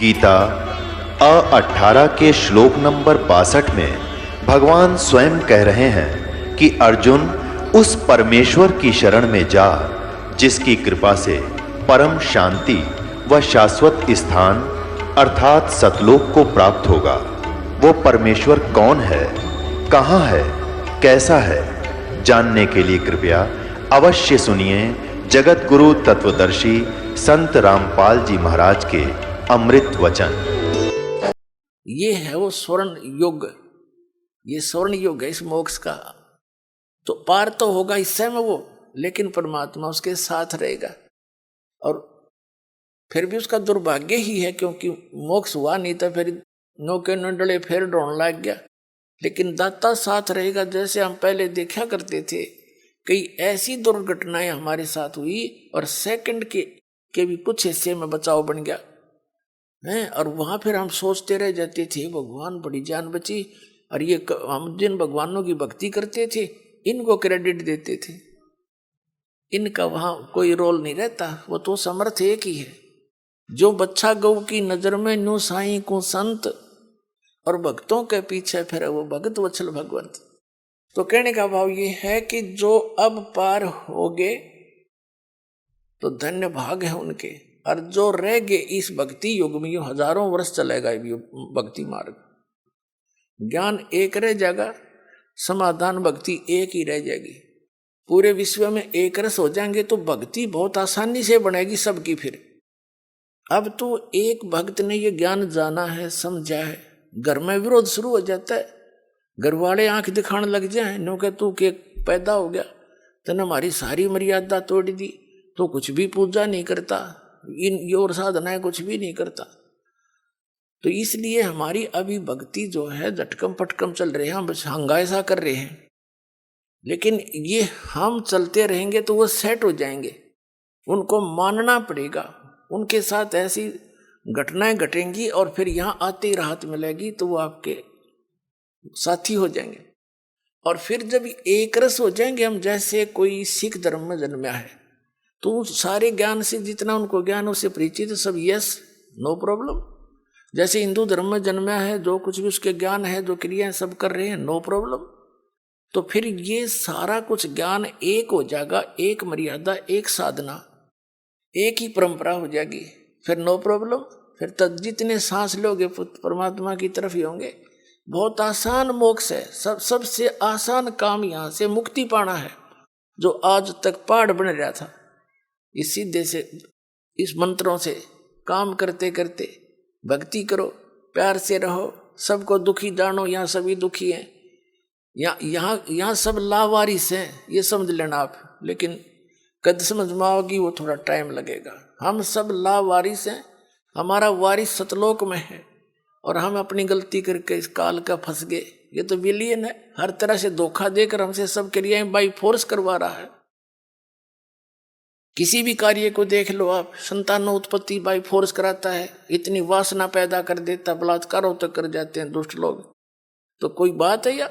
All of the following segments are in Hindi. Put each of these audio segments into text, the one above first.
गीता 18 के श्लोक नंबर 62 में भगवान स्वयं कह रहे हैं कि अर्जुन उस परमेश्वर की शरण में जा जिसकी कृपा से परम शांति व शाश्वत स्थान अर्थात सतलोक को प्राप्त होगा। वो परमेश्वर कौन है, कहां है, कैसा है, जानने के लिए कृपया अवश्य सुनिए जगत गुरु तत्वदर्शी संत रामपाल जी महाराज के अमृत वचन। ये है वो स्वर्ण युग, ये स्वर्ण युग है इस मोक्ष का। तो पार तो होगा इससे में वो, लेकिन परमात्मा उसके साथ रहेगा। और फिर भी उसका दुर्भाग्य ही है क्योंकि मोक्ष हुआ नहीं था, फिर नौके नडले फिर ढोने लग गया। लेकिन दाता साथ रहेगा। जैसे हम पहले देखा करते थे, कई ऐसी दुर्घटनाएं हमारे साथ हुई और सेकंड के भी कुछ हिस्से में बचाव बन गया है। और वहां फिर हम सोचते रह जाते थे भगवान बड़ी जान बची। और ये हम जिन भगवानों की भक्ति करते थे इनको क्रेडिट देते थे, इनका वहां कोई रोल नहीं रहता। वो तो समर्थ एक ही है। जो बच्चा गौ की नजर में न्यू साई को संत, और भक्तों के पीछे फिर वो भगत वत्सल भगवंत। तो कहने का भाव ये है कि जो अब पार हो गए तो धन्य भाग है उनके, और जो रह गए इस भक्ति युग में यूं हजारों वर्ष चलेगा ये भक्ति मार्ग। ज्ञान एक रह जाएगा, समाधान भक्ति एक ही रह जाएगी। पूरे विश्व में एक रस हो जाएंगे तो भक्ति बहुत आसानी से बनेगी सबकी। फिर अब तो एक भक्त ने ये ज्ञान जाना है, समझा है, घर में विरोध शुरू हो जाता है। घर वाले आंख दिखाने लग जाए, नो के तू के पैदा हो गया, तने हमारी सारी मर्यादा तोड़ दी, तो कुछ भी पूजा नहीं करता, इन और साधनाएं कुछ भी नहीं करता। तो इसलिए हमारी अभी भक्ति जो है झटकम पटकम चल रहे हैं, हम बस हंगासा कर रहे हैं। लेकिन ये हम चलते रहेंगे तो वो सेट हो जाएंगे। उनको मानना पड़ेगा, उनके साथ ऐसी घटनाएं घटेंगी और फिर यहाँ आते ही राहत मिलेगी तो वो आपके साथी हो जाएंगे। और फिर जब एक रस हो जाएंगे हम, जैसे कोई सिख धर्म में जन्मा है तो सारे ज्ञान से जितना उनको ज्ञान उससे परिचित सब यस नो प्रॉब्लम। जैसे हिंदू धर्म में जन्मा है, जो कुछ भी उसके ज्ञान है, जो क्रियाएं सब कर रहे हैं, नो प्रॉब्लम। तो फिर ये सारा कुछ ज्ञान एक हो जाएगा, एक मर्यादा, एक साधना, एक ही परंपरा हो जाएगी, फिर नो प्रॉब्लम। फिर तक जितने सांस लोगे परमात्मा की तरफ ही होंगे। बहुत आसान मोक्ष है, सबसे आसान काम यहाँ से मुक्ति पाना है। जो आज तक पहाड़ बन रहा था, इस सीधे से इस मंत्रों से काम करते करते भक्ति करो, प्यार से रहो, सबको दुखी जानो, यहाँ सभी दुखी हैं, यहाँ सब लावारिस हैं, ये समझ लेना आप। लेकिन कद समझ में आओगी वो थोड़ा टाइम लगेगा। हम सब लावारिस हैं, हमारा वारिस सतलोक में है और हम अपनी गलती करके इस काल का फंस गए। ये तो विलियन है, हर तरह से धोखा देकर हमसे सब क्रियाएं बाई फोर्स करवा रहा है। किसी भी कार्य को देख लो आप, संतानों उत्पत्ति बाई फोर्स कराता है, इतनी वासना पैदा कर देता, बलात्कारों तक कर जाते हैं दुष्ट लोग। तो कोई बात है या?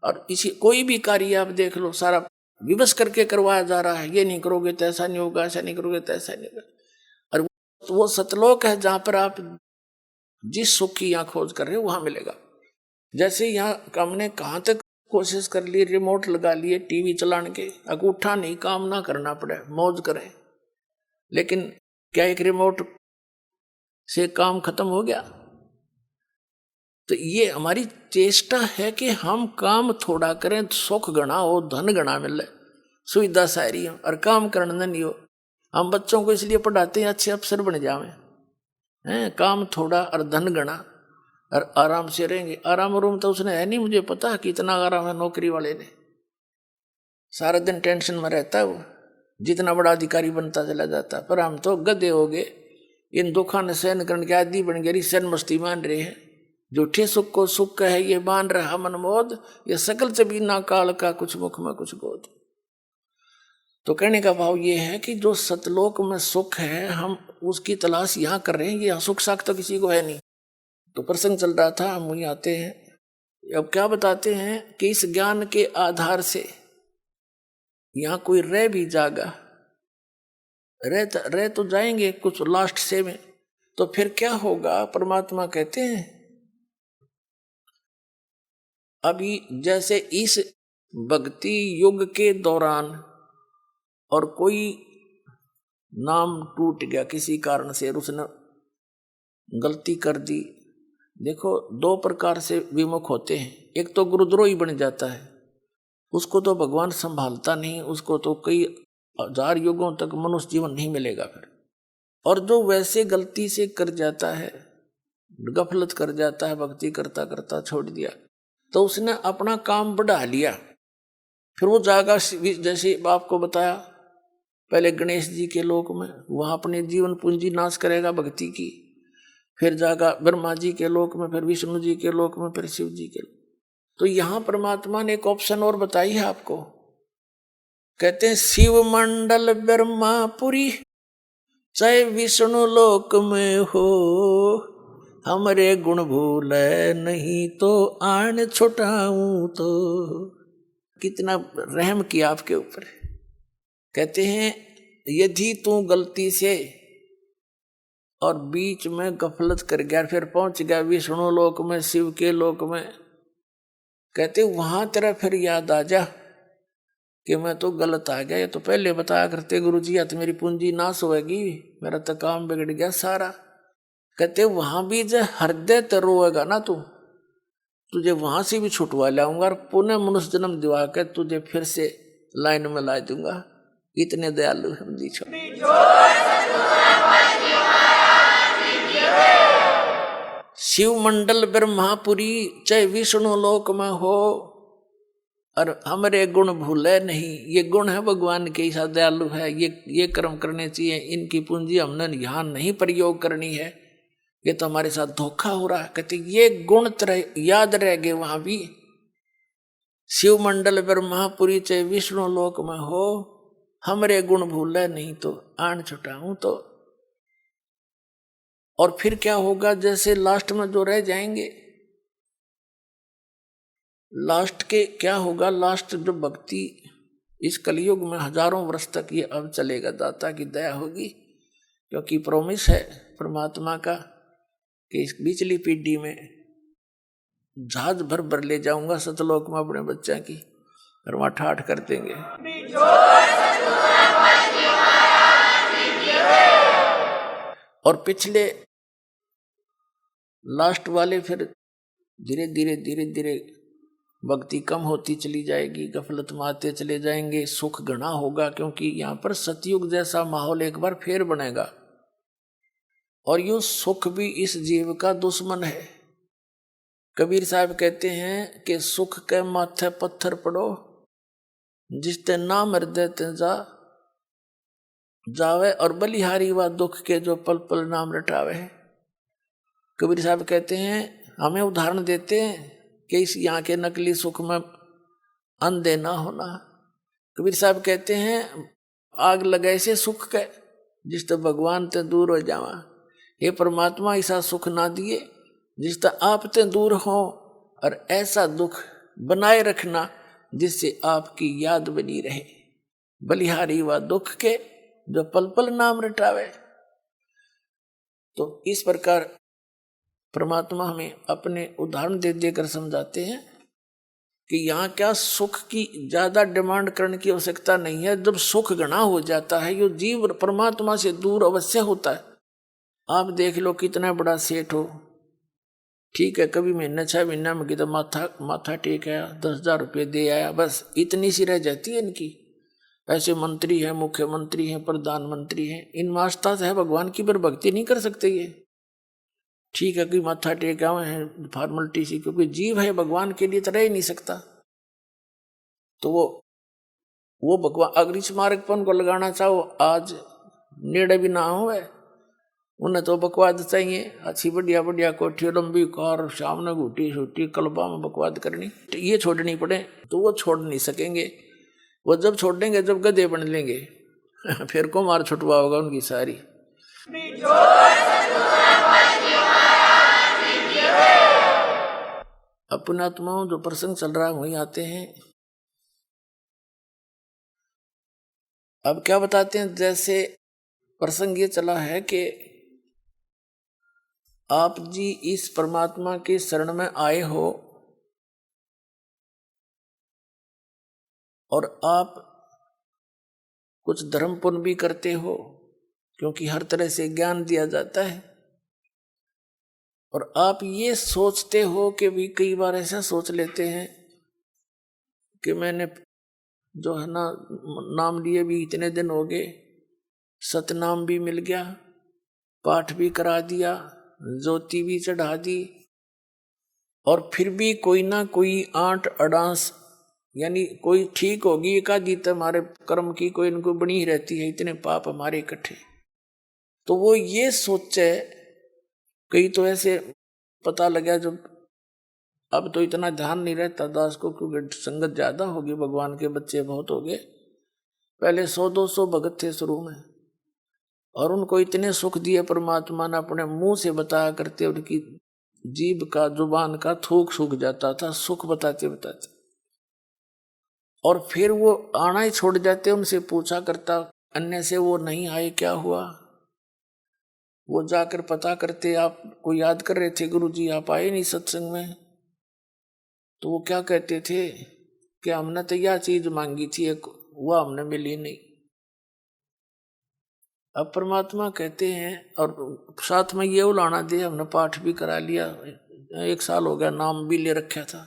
और इसी कोई भी कार्य आप देख लो, सारा विवश करके करवाया जा रहा है। ये नहीं करोगे तो ऐसा नहीं होगा, ऐसा नहीं करोगे तो ऐसा नहीं होगा। और वो सतलोक है जहां पर आप जिस सुख की यहाँ खोज कर रहे हो वहां मिलेगा। जैसे यहाँ हमने कहाँ तक कोशिश कर ली, रिमोट लगा लिए टीवी चलाने के, अंगूठा नहीं काम ना करना पड़े, मौज करें। लेकिन क्या एक रिमोट से काम खत्म हो गया? तो ये हमारी चेष्टा है कि हम काम थोड़ा करें, सुख गणा हो, धन गणा मिले, सुविधा सारी हो, और काम करना नहीं हो। हम बच्चों को इसलिए पढ़ाते हैं अच्छे अफसर बन जावे हैं, काम थोड़ा और धन गणा और आराम से रहेंगे। आराम रूम तो उसने है नहीं, मुझे पता कितना आराम है नौकरी वाले ने, सारा दिन टेंशन में रहता है वो, जितना बड़ा अधिकारी बनता चला जाता। पर हम तो गधे हो गए, इन दुखों ने सहन करने के आदि बन गए, सहन मस्ती मान रहे हैं। झूठे सुख को सुख है ये मान रहा मनमोद, ये सकल से बिना काल का कुछ मुख में कुछ गोद। तो कहने का भाव ये है कि जो सतलोक में सुख है हम उसकी तलाश यहाँ कर रहे हैं। ये सुख साख तो किसी को है नहीं। तो प्रसंग चल रहा था, हम वहीं आते हैं। अब क्या बताते हैं कि इस ज्ञान के आधार से यहाँ कोई रह भी जाएगा, रह तो जाएंगे कुछ लास्ट से में, तो फिर क्या होगा? परमात्मा कहते हैं अभी जैसे इस भक्ति युग के दौरान और कोई नाम टूट गया किसी कारण से, उसने गलती कर दी। देखो दो प्रकार से विमुख होते हैं, एक तो गुरुद्रोही बन जाता है, उसको तो भगवान संभालता नहीं, उसको तो कई हजार युगों तक मनुष्य जीवन नहीं मिलेगा फिर। और जो वैसे गलती से कर जाता है, गफलत कर जाता है, भक्ति करता करता छोड़ दिया, तो उसने अपना काम बढ़ा लिया, फिर वो जाएगा जैसे आपको बताया पहले गणेश जी के लोक में, वहां अपने जीवन पूंजी नाश करेगा भक्ति की, फिर जाएगा ब्रह्मा जी के लोक में, फिर विष्णु जी के लोक में, फिर शिव जी के लोक। तो यहां परमात्मा ने एक ऑप्शन और बताई है आपको, कहते हैं शिव मंडल ब्रह्मापुरी चाहे विष्णु लोक में हो, हमरे गुण भूले नहीं तो आन छुटाऊं तो। कितना रहम किया आपके ऊपर। कहते हैं यदि तू गलती से और बीच में गफलत कर गया, फिर पहुंच गया विष्णु लोक में, शिव के लोक में, कहते वहां तेरा फिर याद आ जा कि मैं तो गलत आ गया, ये तो पहले बताया करते गुरु जी, या तो मेरी पूंजी नाश होगी, मेरा तो काम बिगड़ गया सारा। कहते वहां भी जो हृदय ते रोएगा ना तू, तुझे वहां से भी छुटवा लाऊंगा और पुनः मनुष्य जन्म दिवा के तुझे फिर से लाइन में ला दूंगा। इतने दयालु हम जी छो। शिव मंडल ब्रह्मापुरी चाहे विष्णु लोक में हो, और हमरे गुण भूले नहीं। ये गुण है भगवान के, ऐसा दयालु है, ये कर्म करने चाहिए, इनकी पूंजी हमने यहाँ नहीं प्रयोग करनी है, ये तो हमारे साथ धोखा हो रहा है। कहते ये गुण तरह याद रह गए वहां भी। शिव मंडल ब्रह्मापुरी चाहे विष्णु लोक में हो, हमरे गुण भूले नहीं तो आन छुटाऊं तो। और फिर क्या होगा? जैसे लास्ट में जो रह जाएंगे, लास्ट के क्या होगा? लास्ट जो भक्ति इस कलयुग में हजारों वर्ष तक ये अब चलेगा, दाता की दया होगी, क्योंकि प्रॉमिस है परमात्मा का कि इस पिछली पीढ़ी में जहाज भर भर ले जाऊंगा सतलोक में अपने बच्चा की, और वहां ठाठ कर देंगे। और पिछले लास्ट वाले फिर धीरे धीरे धीरे धीरे भक्ति कम होती चली जाएगी, गफलत में आते चले जाएंगे, सुख घना होगा, क्योंकि यहाँ पर सतयुग जैसा माहौल एक बार फिर बनेगा। और यूं सुख भी इस जीव का दुश्मन है। कबीर साहब कहते हैं कि सुख के माथे पत्थर पड़ो, जिसते नाम हृदय ते जावे, और बलिहारी व दुख के जो पल पल नाम रटावे। कबीर साहब कहते हैं, हमें उदाहरण देते हैं कि इस यहाँ के नकली सुख में अंधे ना होना। कबीर साहब कहते हैं आग लगाए से सुख के, जिस तक भगवान ते दूर हो जावा। ये परमात्मा ऐसा सुख ना दिए जिस तक आप ते दूर हो, और ऐसा दुख बनाए रखना जिससे आपकी याद बनी रहे। बलिहारी व दुख के जो पल पल नाम रटावे। तो इस प्रकार परमात्मा हमें अपने उदाहरण दे देकर समझाते हैं कि यहाँ क्या सुख की ज्यादा डिमांड करने की आवश्यकता नहीं है। जब सुख घना हो जाता है, ये जीव परमात्मा से दूर अवश्य होता है। आप देख लो कितना बड़ा सेठ हो, ठीक है, कभी महीने 6 महीना में कितना माथा टेक आया, 10,000 रुपये दे आया, बस इतनी सी रह जाती है इनकी। ऐसे मंत्री हैं, मुख्यमंत्री हैं, प्रधानमंत्री हैं, इन आस्था से है भगवान की, पर भक्ति नहीं कर सकते ये। ठीक है कि माथा टेका हुए हैं फॉर्मेलिटी सी, क्योंकि जीव है भगवान के लिए तो रह ही नहीं सकता। तो वो भगवान अगर इस मार्ग पर उनको लगाना चाहो, आज नेड़े भी ना हो, उन्हें तो बकवाद चाहिए, अच्छी बढ़िया बढ़िया कोठी, लंबी कार, सामने घूटी छूटी कल्बा में बकवाद करनी, ये छोड़नी पड़े तो वो छोड़ नहीं सकेंगे। वो जब छोड़ेंगे जब गधे बन लेंगे फिर को मार छुटवा होगा उनकी सारी। अपने आत्माओं जो प्रसंग चल रहा है वहीं आते हैं। अब क्या बताते हैं? जैसे प्रसंग ये चला है कि आप जी इस परमात्मा के शरण में आए हो और आप कुछ धर्म पुण्य भी करते हो, क्योंकि हर तरह से ज्ञान दिया जाता है। और आप ये सोचते हो कि भी कई बार ऐसा सोच लेते हैं कि मैंने जो है ना नाम लिए भी इतने दिन हो गए, सतनाम भी मिल गया, पाठ भी करा दिया, ज्योति भी चढ़ा दी, और फिर भी कोई ना कोई आंट अडांस, यानी कोई ठीक होगी एकाधी तो हमारे कर्म की कोई इनको बनी ही रहती है, इतने पाप हमारे इकट्ठे। तो वो ये सोचे, कई तो ऐसे पता लगा जब अब तो इतना ध्यान नहीं रहता दास को, क्योंकि संगत ज्यादा होगी, भगवान के बच्चे बहुत हो गए। पहले 100-200 भगत थे शुरू में, और उनको इतने सुख दिए परमात्मा ने, अपने मुंह से बताया करते, उनकी जीभ का जुबान का थूक सूख जाता था सुख बताते बताते। और फिर वो आना ही छोड़ जाते, उनसे पूछा करता अन्य से वो नहीं आए क्या हुआ, वो जाकर पता करते आपको याद कर रहे थे गुरु जी, आप आए नहीं सत्संग में। तो वो क्या कहते थे कि हमने तो यह चीज मांगी थी एक, वह हमने मिली नहीं। अब परमात्मा कहते हैं, और साथ में ये उलाना दे, हमने पाठ भी करा लिया, 1 साल हो गया, नाम भी ले रखा था,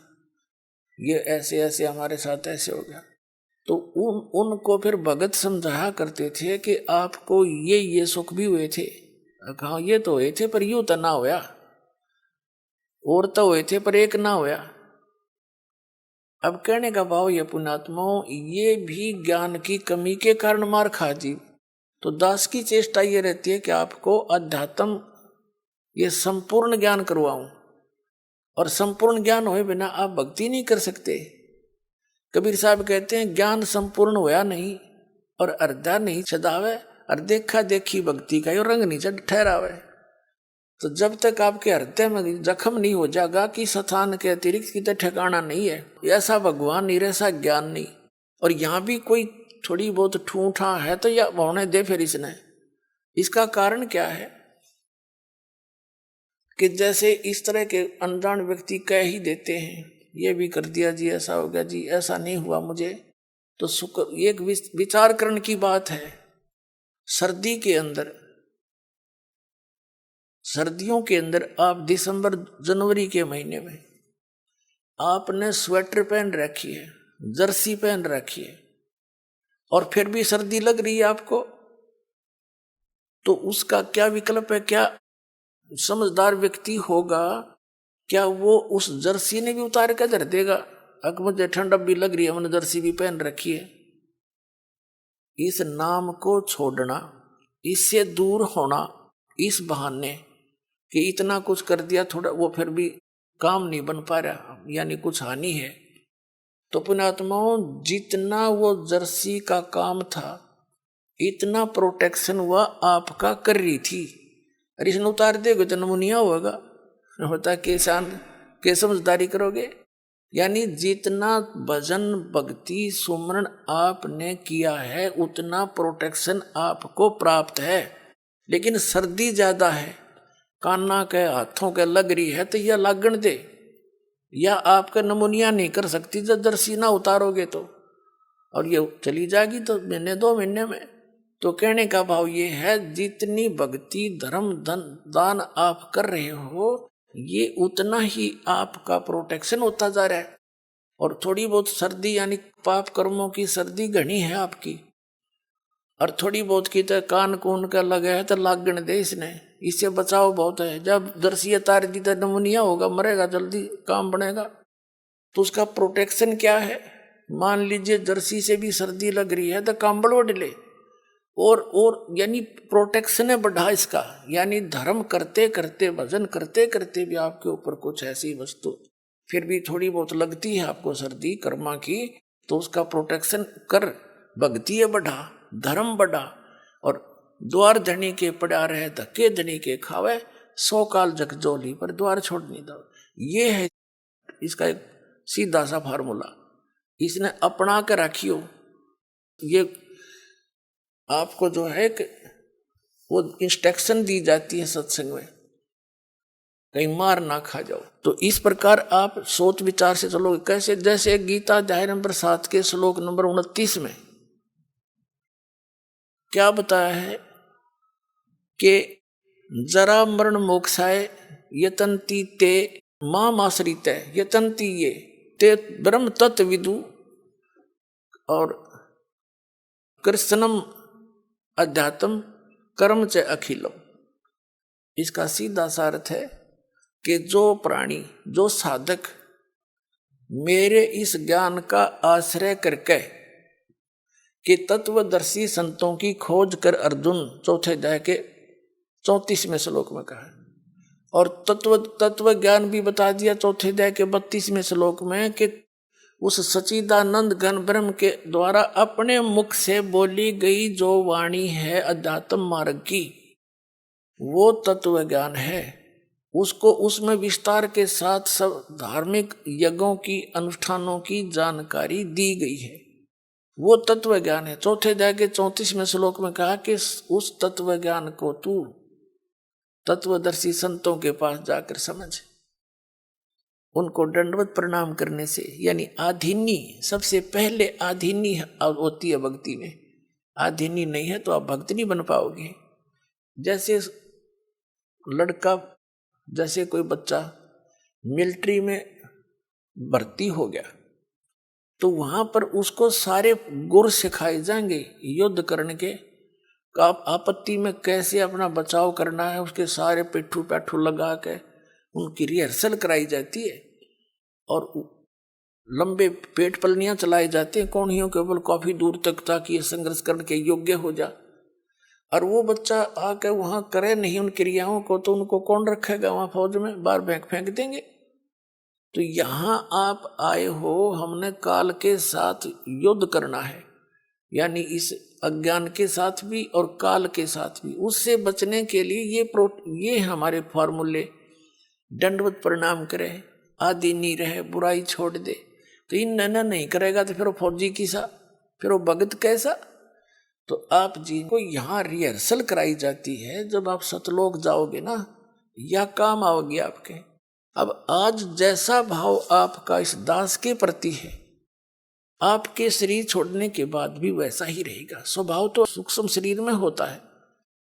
ये ऐसे ऐसे हमारे साथ ऐसे हो गया। तो उनको फिर भगत समझाया करते थे कि आपको ये सुख भी हुए थे। कहा ये तो हुए थे पर यूं तो ना होया, और तो हुए थे पर एक ना होया। अब कहने का भाव ये पुण्यात्माओं, ये भी ज्ञान की कमी के कारण मार खा जी। तो दास की चेष्टा ये रहती है कि आपको अध्यात्म ये संपूर्ण ज्ञान करवाऊं, और संपूर्ण ज्ञान होए बिना आप भक्ति नहीं कर सकते। कबीर साहब कहते हैं ज्ञान संपूर्ण होया नहीं और अर्धा नहीं छदावे, और देखा देखी भक्ति का यो रंग नहीं चढ़ ठहरावे। तो जब तक आपके हृदय में जख्म नहीं हो जाएगा कि स्थान के अतिरिक्त कितने ठिकाना नहीं है, ऐसा भगवान नहीं, ऐसा ज्ञान नहीं। और यहाँ भी कोई थोड़ी बहुत ठूठा है तो या होने दे फिर इसने। इसका कारण क्या है कि जैसे इस तरह के अनजान व्यक्ति कह ही देते हैं, ये भी कर दिया जी, ऐसा हो गया जी, ऐसा नहीं हुआ मुझे। तो एक विचार करने की बात है। सर्दी के अंदर, सर्दियों के अंदर आप दिसंबर जनवरी के महीने में आपने स्वेटर पहन रखी है, जर्सी पहन रखी है, और फिर भी सर्दी लग रही है आपको, तो उसका क्या विकल्प है? क्या समझदार व्यक्ति होगा, क्या वो उस जर्सी ने भी उतार कर धर देगा? अगर मुझे ठंड भी लग रही है, मैंने जर्सी भी पहन रखी है। इस नाम को छोड़ना, इससे दूर होना, इस बहाने कि इतना कुछ कर दिया थोड़ा, वो फिर भी काम नहीं बन पा रहा, यानी कुछ हानि है। तो पुण्यात्माओं, जितना वो जर्सी का काम था, इतना प्रोटेक्शन वह आपका कर रही थी। अरे इसने उतार देगा तो नमूनिया होगा, होता किसान के समझदारी करोगे। यानी जितना भजन भक्ति सुमरण आपने किया है, उतना प्रोटेक्शन आपको प्राप्त है। लेकिन सर्दी ज्यादा है, काना के हाथों के लग रही है, तो यह लागण दे, या आपका नमूनिया नहीं कर सकती जब जर्सी ना उतारोगे तो, और ये चली जाएगी तो महीने 2 महीने में। तो कहने का भाव ये है, जितनी भक्ति धर्म धन दान आप कर रहे हो, ये उतना ही आपका प्रोटेक्शन होता जा रहा है। और थोड़ी बहुत सर्दी, यानी पाप कर्मों की सर्दी घनी है आपकी, और थोड़ी बहुत की तो कान कून का लगे है तो लागण दे इसने, इससे बचाव बहुत है। जब जर्सी तार दी तो नमूनिया होगा, मरेगा जल्दी, काम बनेगा। तो उसका प्रोटेक्शन क्या है? मान लीजिए जर्सी से भी सर्दी लग रही है तो कंबल ओढ़ ले, और यानी प्रोटेक्शन है बढ़ा इसका। यानी धर्म करते करते, भजन करते करते भी आपके ऊपर कुछ ऐसी वस्तु फिर भी थोड़ी बहुत लगती है आपको सर्दी कर्मा की, तो उसका प्रोटेक्शन कर, भक्ति है बढ़ा, धर्म बढ़ा। और द्वार धनी के पड़ा रहे, धक्के धनी के खावे, 100 काल जग जोली पर द्वार छोड़ नहीं दो। ये है इसका एक सीधा सा फार्मूला, इसने अपना के रखियो। ये आपको जो है कि वो इंस्ट्रक्शन दी जाती है सत्संग में कहीं मार ना खा जाओ। तो इस प्रकार आप सोच विचार से चलोगे। कैसे? जैसे गीता अध्याय नंबर 7 के श्लोक नंबर 29 में क्या बताया है कि जरा मरण मोक्षाय यतन्ति ते माम आश्रित यतन्ति ये ते ब्रह्म तत्व विदु और कृष्णम अध्यात्म कर्म च अखिलम। इसका सीधा सा अर्थ है कि जो प्राणी, जो साधक मेरे इस ज्ञान का आश्रय करके कि तत्वदर्शी संतों की खोज कर अर्जुन, चौथे अध्याय के 34वें श्लोक में कहा, और तत्व ज्ञान भी बता दिया चौथे अध्याय के 32वें श्लोक में कि उस सच्चिदानंद घन ब्रह्म के द्वारा अपने मुख से बोली गई जो वाणी है अध्यात्म मार्ग की, वो तत्व ज्ञान है। उसको उसमें विस्तार के साथ सब धार्मिक यज्ञों की, अनुष्ठानों की जानकारी दी गई है, वो तत्व ज्ञान है। चौथे अध्याय के 34वें श्लोक में कहा कि उस तत्व ज्ञान को तू तत्वदर्शी संतों के पास जाकर समझ, उनको दंडवत प्रणाम करने से, यानी आधीनी, सबसे पहले आधीनी होती है भक्ति में। आधीनी नहीं है तो आप भक्त नहीं बन पाओगे। जैसे लड़का, जैसे कोई बच्चा मिलिट्री में भर्ती हो गया तो वहां पर उसको सारे गुर सिखाए जाएंगे युद्ध करने के, आपत्ति में कैसे अपना बचाव करना है, उसके सारे पिट्ठू पैठू लगा के उनकी रिहर्सल कराई जाती है और लंबे पेट पलनियां चलाई जाती हैं कौनियों केवल काफी दूर तक, ताकि ये संघर्ष करने के योग्य हो जा। और वो बच्चा आके वहां करे नहीं उन क्रियाओं को, तो उनको कौन रखेगा वहां फौज में? बाहर फेंक देंगे। तो यहाँ आप आए हो, हमने काल के साथ युद्ध करना है, यानी इस अज्ञान के साथ भी और काल के साथ भी। उससे बचने के लिए ये हमारे फॉर्मूले, दंडवत प्रणाम करे, आदीनी रहे, बुराई छोड़ दे। तो इन नैना नहीं करेगा तो फिर वो फौजी किसा, फिर वो भगत कैसा? तो आप जी को यहाँ रिहर्सल कराई जाती है। जब आप सतलोक जाओगे ना, यह काम आओगे आपके। अब आज जैसा भाव आपका इस दास के प्रति है, आपके शरीर छोड़ने के बाद भी वैसा ही रहेगा। स्वभाव तो सूक्ष्म शरीर में होता है,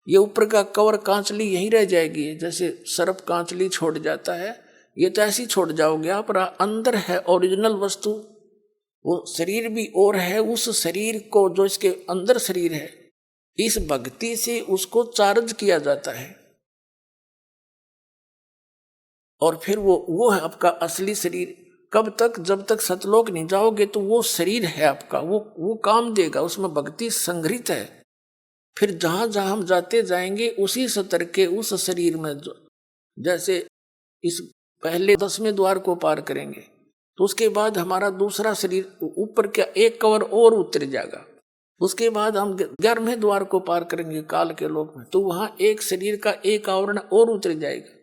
ये ऊपर का कवर कांचली यहीं रह जाएगी। जैसे सर्प कांचली छोड़ जाता है, ये तो ऐसी छोड़ जाओगे आप। अंदर है ओरिजिनल वस्तु, वो शरीर भी और है। उस शरीर को, जो इसके अंदर शरीर है, इस भक्ति से उसको चार्ज किया जाता है और फिर वो है आपका असली शरीर। कब तक? जब तक सतलोक नहीं जाओगे तो वो शरीर है आपका, वो काम देगा, उसमें भक्ति संग्रहित है। फिर जहां जहां हम जाते जाएंगे उसी स्तर के उस शरीर में, जैसे इस पहले 10वें द्वार को पार करेंगे तो उसके बाद हमारा दूसरा शरीर ऊपर क्या एक कवर और उतर जाएगा। उसके बाद हम 11वें द्वार को पार करेंगे काल के लोक में, तो वहां एक शरीर का एक आवरण और उतर जाएगा।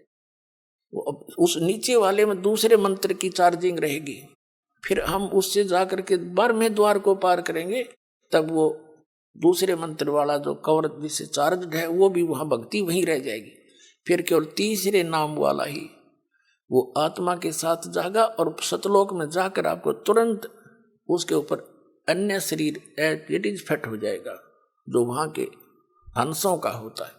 उस नीचे वाले में दूसरे मंत्र की चार्जिंग रहेगी। फिर हम उससे जाकर के 12वें द्वार को पार करेंगे, तब वो दूसरे मंत्र वाला जो कवर जिससे चार्ज है वो भी वहां भक्ति वहीं रह जाएगी। फिर केवल तीसरे नाम वाला ही वो आत्मा के साथ जागा और सतलोक में जाकर आपको तुरंत उसके ऊपर अन्य शरीर इट इज फिट हो जाएगा, जो वहां के हंसों का होता है।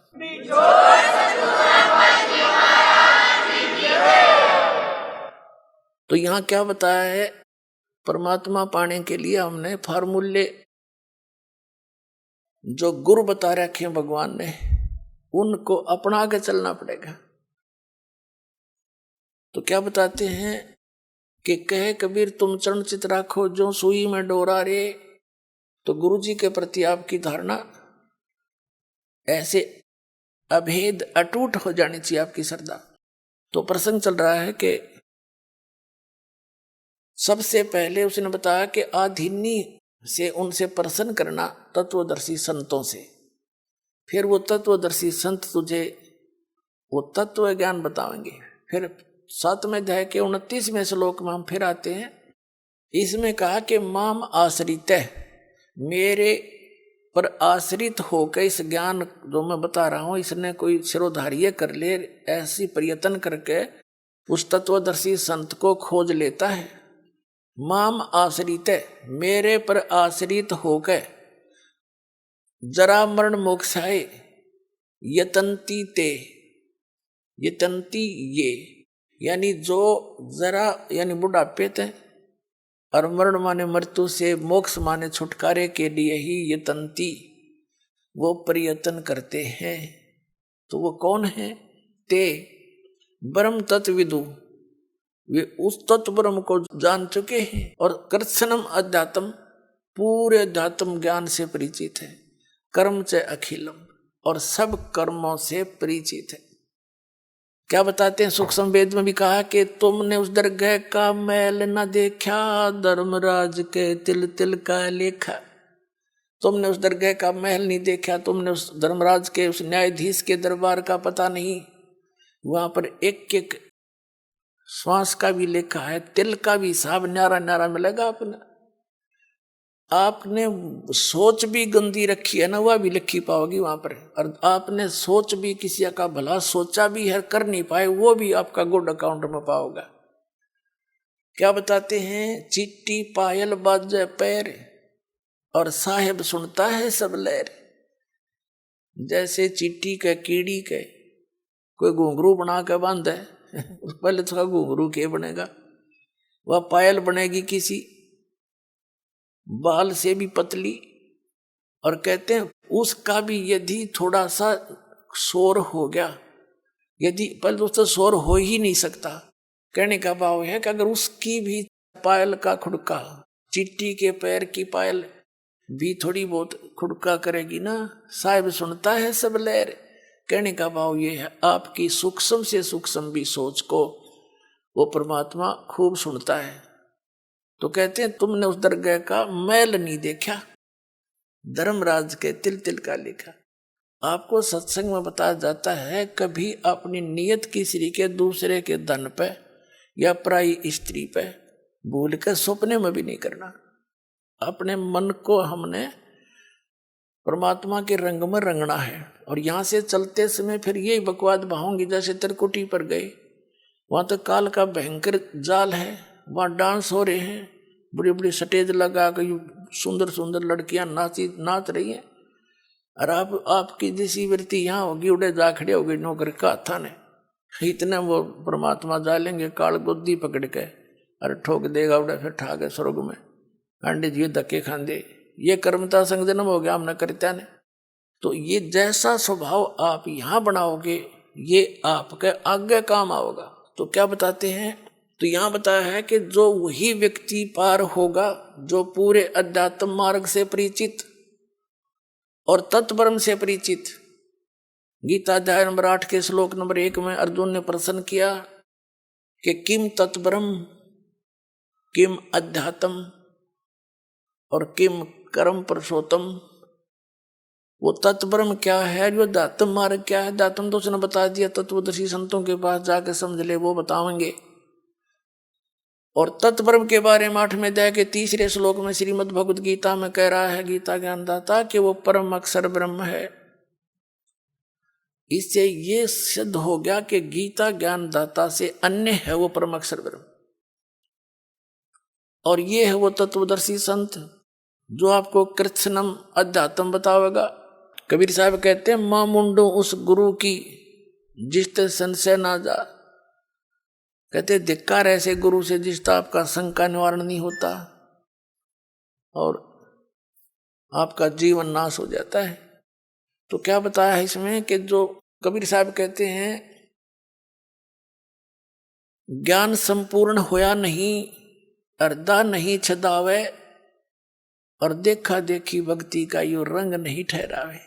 तो यहाँ क्या बताया है? परमात्मा पाने के लिए हमने फार्मूले जो गुरु बता रखे हैं भगवान ने, उनको अपना के चलना पड़ेगा। तो क्या बताते हैं कि कहे कबीर तुम चरण चित राखो जो सुई में डोरा रे। तो गुरु जी के प्रति आपकी धारणा ऐसे अभेद अटूट हो जानी चाहिए, आपकी श्रद्धा। तो प्रसंग चल रहा है कि सबसे पहले उसने बताया कि आधीनी से उनसे प्रसन्न करना तत्वदर्शी संतों से। फिर वो तत्वदर्शी संत तुझे वो तत्व ज्ञान बताएंगे। फिर 7वें अध्याय के 29वें श्लोक में हम फिर आते हैं। इसमें कहा कि माम आश्रित, मेरे पर आश्रित होकर इस ज्ञान जो मैं बता रहा हूं इसने कोई शिरोधार्य कर ले, ऐसी प्रयत्न करके उस तत्वदर्शी संत को खोज लेता है। माम आश्रित, मेरे पर आश्रित होकर जरा मरण मोक्षाए यतंती ते, यतंती ये यानी जो जरा यानी बुढ़ापे थे और मरण माने मृत्यु से, मोक्ष माने छुटकारे के लिए ही यतंती वो प्रयत्न करते हैं। तो वो कौन है? ते ब्रह्म तत्विदु, वे उस तत्व ब्रह्म को जान चुके हैं और कृत्स्नम अध्यात्म, पूरे अध्यात्म ज्ञान से परिचित है। कर्म च अखिलम, और सब कर्मों से परिचित है। क्या बताते हैं? सूक्ष्म वेद में भी कहा कि तुमने उस दरगाह का मैल न देखा, धर्मराज के तिल तिल का लेखा। तुमने उस दरगाह का महल नहीं देखा, तुमने उस धर्मराज के, उस न्यायाधीश के दरबार का पता नहीं। वहां पर एक एक श्वास का भी लेखा है, तिल का भी हिसाब न्यारा न्यारा मिलेगा। आपने सोच भी गंदी रखी है ना, वह भी लिखी पाओगी वहां पर। और आपने सोच भी किसी का भला सोचा भी है, कर नहीं पाए, वो भी आपका गुड अकाउंट में पाओगा। क्या बताते हैं? चिट्टी पायल बाजे पैर और साहेब सुनता है सब लहर। जैसे चिट्टी के कीड़ी के कोई घुंघरू बना के बांधे, पहले तो घुंघरू के बनेगा, वह पायल बनेगी किसी बाल से भी पतली। और कहते हैं उसका भी यदि थोड़ा सा शोर हो गया, यदि पहले दोस्तों शोर हो ही नहीं सकता, कहने का भाव है कि अगर उसकी भी पायल का खुड़का, चिट्टी के पैर की पायल भी थोड़ी बहुत खुड़का करेगी ना, साहिब सुनता है सब लहर। कहने का भाव ये है, आपकी सूक्ष्म से सूक्ष्म भी सोच को वो परमात्मा खूब सुनता है। तो कहते हैं तुमने उस दरगाह का मैल नहीं देखा, धर्मराज के तिल तिल का लिखा। आपको सत्संग में बताया जाता है कभी अपनी नियत की श्री के दूसरे के धन पे या पराई स्त्री पे भूल कर सपने में भी नहीं करना। अपने मन को हमने परमात्मा के रंग में रंगना है। और यहाँ से चलते समय फिर यही बकवाद बहाऊंगी। जैसे त्रिकुटी पर गए, वहाँ तो काल का भयंकर जाल है, वहाँ डांस हो रहे हैं, बड़ी बड़ी स्टेज लगा कर सुंदर सुंदर लड़कियां नाच रही हैं। और आपकी जैसी वृत्ति यहाँ होगी, उड़े जा खड़े होगी नौकर का थाने, इतने वो परमात्मा जालेंगे काल गोदी पकड़ के और ठोक देगा, उड़े फिर ठा के स्वर्ग में अंडे जी धक्के खांदे। ये कर्मता संग जन्म हो गया हमने करता ने। तो ये जैसा स्वभाव आप यहाँ बनाओगे ये आपके आगे काम आओगा। तो क्या बताते हैं? तो यहाँ बताया है कि जो वही व्यक्ति पार होगा जो पूरे अध्यात्म मार्ग से परिचित और तत्परम से परिचित। गीता अध्याय नंबर 8 के श्लोक नंबर 1 में अर्जुन ने प्रश्न किया कि किम तत्परम, किम अध्यात्म और किम कर्म पुरुषोत्तम। वो तत्परम क्या है, जो अध्यात्म मार्ग क्या है? अध्यात्म तो उसने बता दिया, तत्वदर्शी संतों के पास जाके समझ ले, वो बताएंगे। और तत्परम के बारे में 8वें अध्याय के 3 श्लोक में श्रीमद् भगवद गीता में कह रहा है गीता ज्ञानदाता कि वो परम अक्षर ब्रह्म है। इससे ये सिद्ध हो गया कि गीता ज्ञानदाता से अन्य है वो परम अक्षर ब्रह्म। और ये है वो तत्वदर्शी संत जो आपको कृत्स्नम अध्यात्म बतावेगा। कबीर साहब कहते हैं मां मुंडो उस गुरु की जिसते संशय ना जा। कहते धिक्कार ऐसे गुरु से जिसका आपका शंका निवारण नहीं होता और आपका जीवन नाश हो जाता है। तो क्या बताया है इसमें कि जो कबीर साहब कहते हैं ज्ञान संपूर्ण होया नहीं, अर्धा नहीं छदावे और देखा देखी भक्ति का यो रंग नहीं ठहरावे।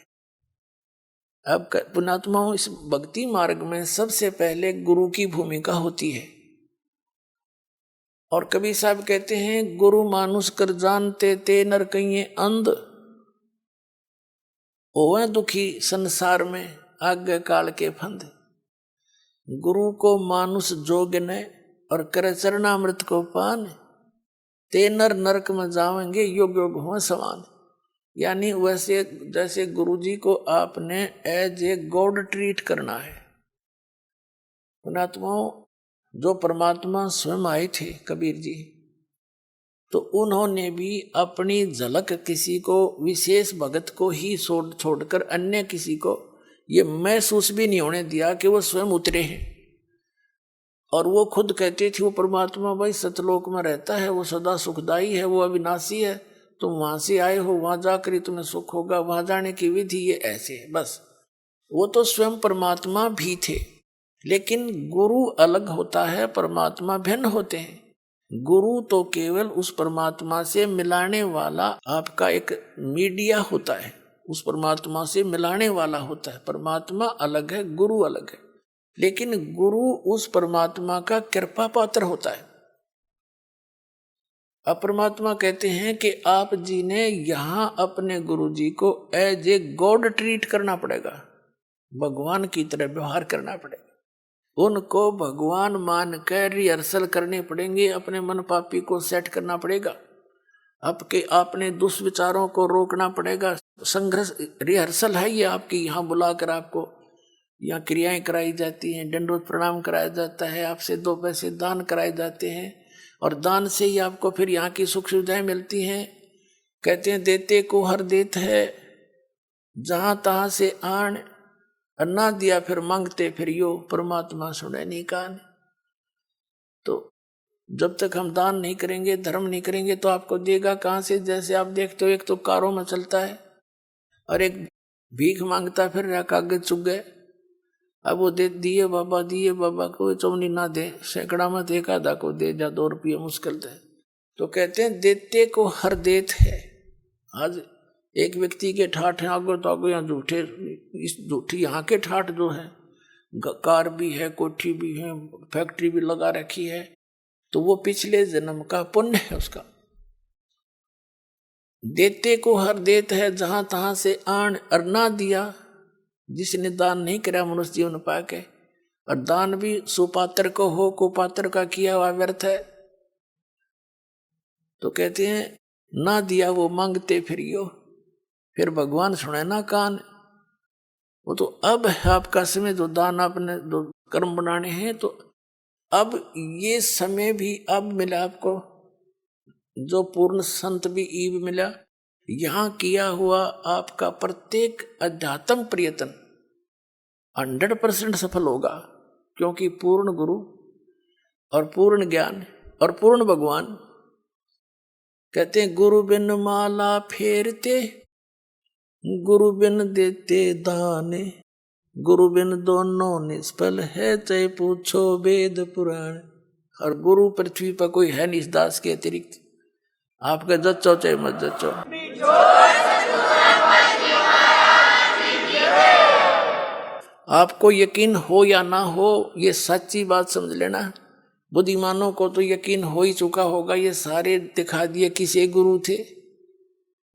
अब पुण्यात्माओं, इस भक्ति मार्ग में सबसे पहले गुरु की भूमिका होती है। और कबीर साहब कहते हैं गुरु मानुष कर जानते ते नर कहिए अंध, ओवे दुखी संसार में आगे काल के फंद। गुरु को मानुष जोग ने और करे चरणामृत को पान, ते नर नरक में जावेंगे योग योग हो समान। यानी वैसे जैसे गुरुजी को आपने एज ए गॉड ट्रीट करना है। पुणात्माओं, जो परमात्मा स्वयं आए थे कबीर जी, तो उन्होंने भी अपनी झलक किसी को, विशेष भगत को ही छोड़कर अन्य किसी को ये महसूस भी नहीं होने दिया कि वो स्वयं उतरे हैं। और वो खुद कहते थे वो परमात्मा भाई सतलोक में रहता है, वो सदा सुखदाई है, वो अविनाशी है, तुम वहां से आए हो, वहां जाकर ही तुम्हें सुख होगा, वहां जाने की विधि ये ऐसे है। बस वो तो स्वयं परमात्मा भी थे। लेकिन गुरु अलग होता है, परमात्मा भिन्न होते हैं। गुरु तो केवल उस परमात्मा से मिलाने वाला आपका एक मीडिया होता है, उस परमात्मा से मिलाने वाला होता है। परमात्मा अलग है, गुरु अलग है। लेकिन गुरु उस परमात्मा का कृपा पात्र होता है। अब परमात्मा कहते हैं कि आप जी ने यहां अपने गुरु जी को एज ए गॉड ट्रीट करना पड़ेगा, भगवान की तरह व्यवहार करना पड़ेगा। उनको भगवान मान कर रिहर्सल करने पड़ेंगे, अपने मन पापी को सेट करना पड़ेगा, आपने दुष्विचारों को रोकना पड़ेगा। संघर्ष रिहर्सल है ये आपकी। यहाँ बुलाकर आपको यहाँ क्रियाएं कराई जाती हैं, दंडवत प्रणाम कराया जाता है, आपसे 2 पैसे दान कराए जाते हैं, और दान से ही आपको फिर यहाँ की सुख सुविधाएं मिलती हैं। कहते हैं देते को हर देत है, जहां तहां से आन, ना दिया फिर मांगते फिर यो, परमात्मा सुने नहीं कान। तो जब तक हम दान नहीं करेंगे, धर्म नहीं करेंगे, तो आपको देगा कहां से? जैसे आप देखते हो एक तो कारों में चलता है और एक भीख मांगता फिर रहा, कागज चुग गए। अब वो दे दिए बाबा को चौनी ना दे, सैकड़ा में एक आधा को दे जा, 2 रुपये मुश्किल थे। तो कहते हैं देते को हर देत है। आज एक व्यक्ति के ठाठ आगो तो आगो यहाँ झूठे, इस झूठी यहाँ के ठाठ जो है, कार भी है, कोठी भी है, फैक्ट्री भी लगा रखी है, तो वो पिछले जन्म का पुण्य है उसका। देते को हर देत है, जहां तहां से आन, और ना दिया, जिसने दान नहीं करा मनुष्य जीवन पाके, और दान भी सुपात्र को हो, कुपात्र का किया हुआ व्यर्थ है। तो कहते हैं ना दिया वो मांगते फिर यो, फिर भगवान सुने ना कान। वो तो अब है आपका समय, जो दान आपने जो कर्म बनाने हैं, तो अब ये समय भी अब मिला आपको, जो पूर्ण संत भी ईब मिला। यहाँ किया हुआ आपका प्रत्येक अध्यात्म प्रयत्न 100% सफल होगा, क्योंकि पूर्ण गुरु और पूर्ण ज्ञान और पूर्ण भगवान। कहते हैं गुरु बिन माला फेरते, गुरु बिन देते दान, गुरु बिन दोनों निष्फल है, चाहे पूछो वेद पुराण। और गुरु पृथ्वी पर कोई है नहीं इस दास के अतिरिक्त। आपका जच्चो चाहे मत जच्चो, आपको यकीन हो या ना हो, ये सच्ची बात समझ लेना। बुद्धिमानों को तो यकीन हो ही चुका होगा, ये सारे दिखा दिए किसे गुरु थे।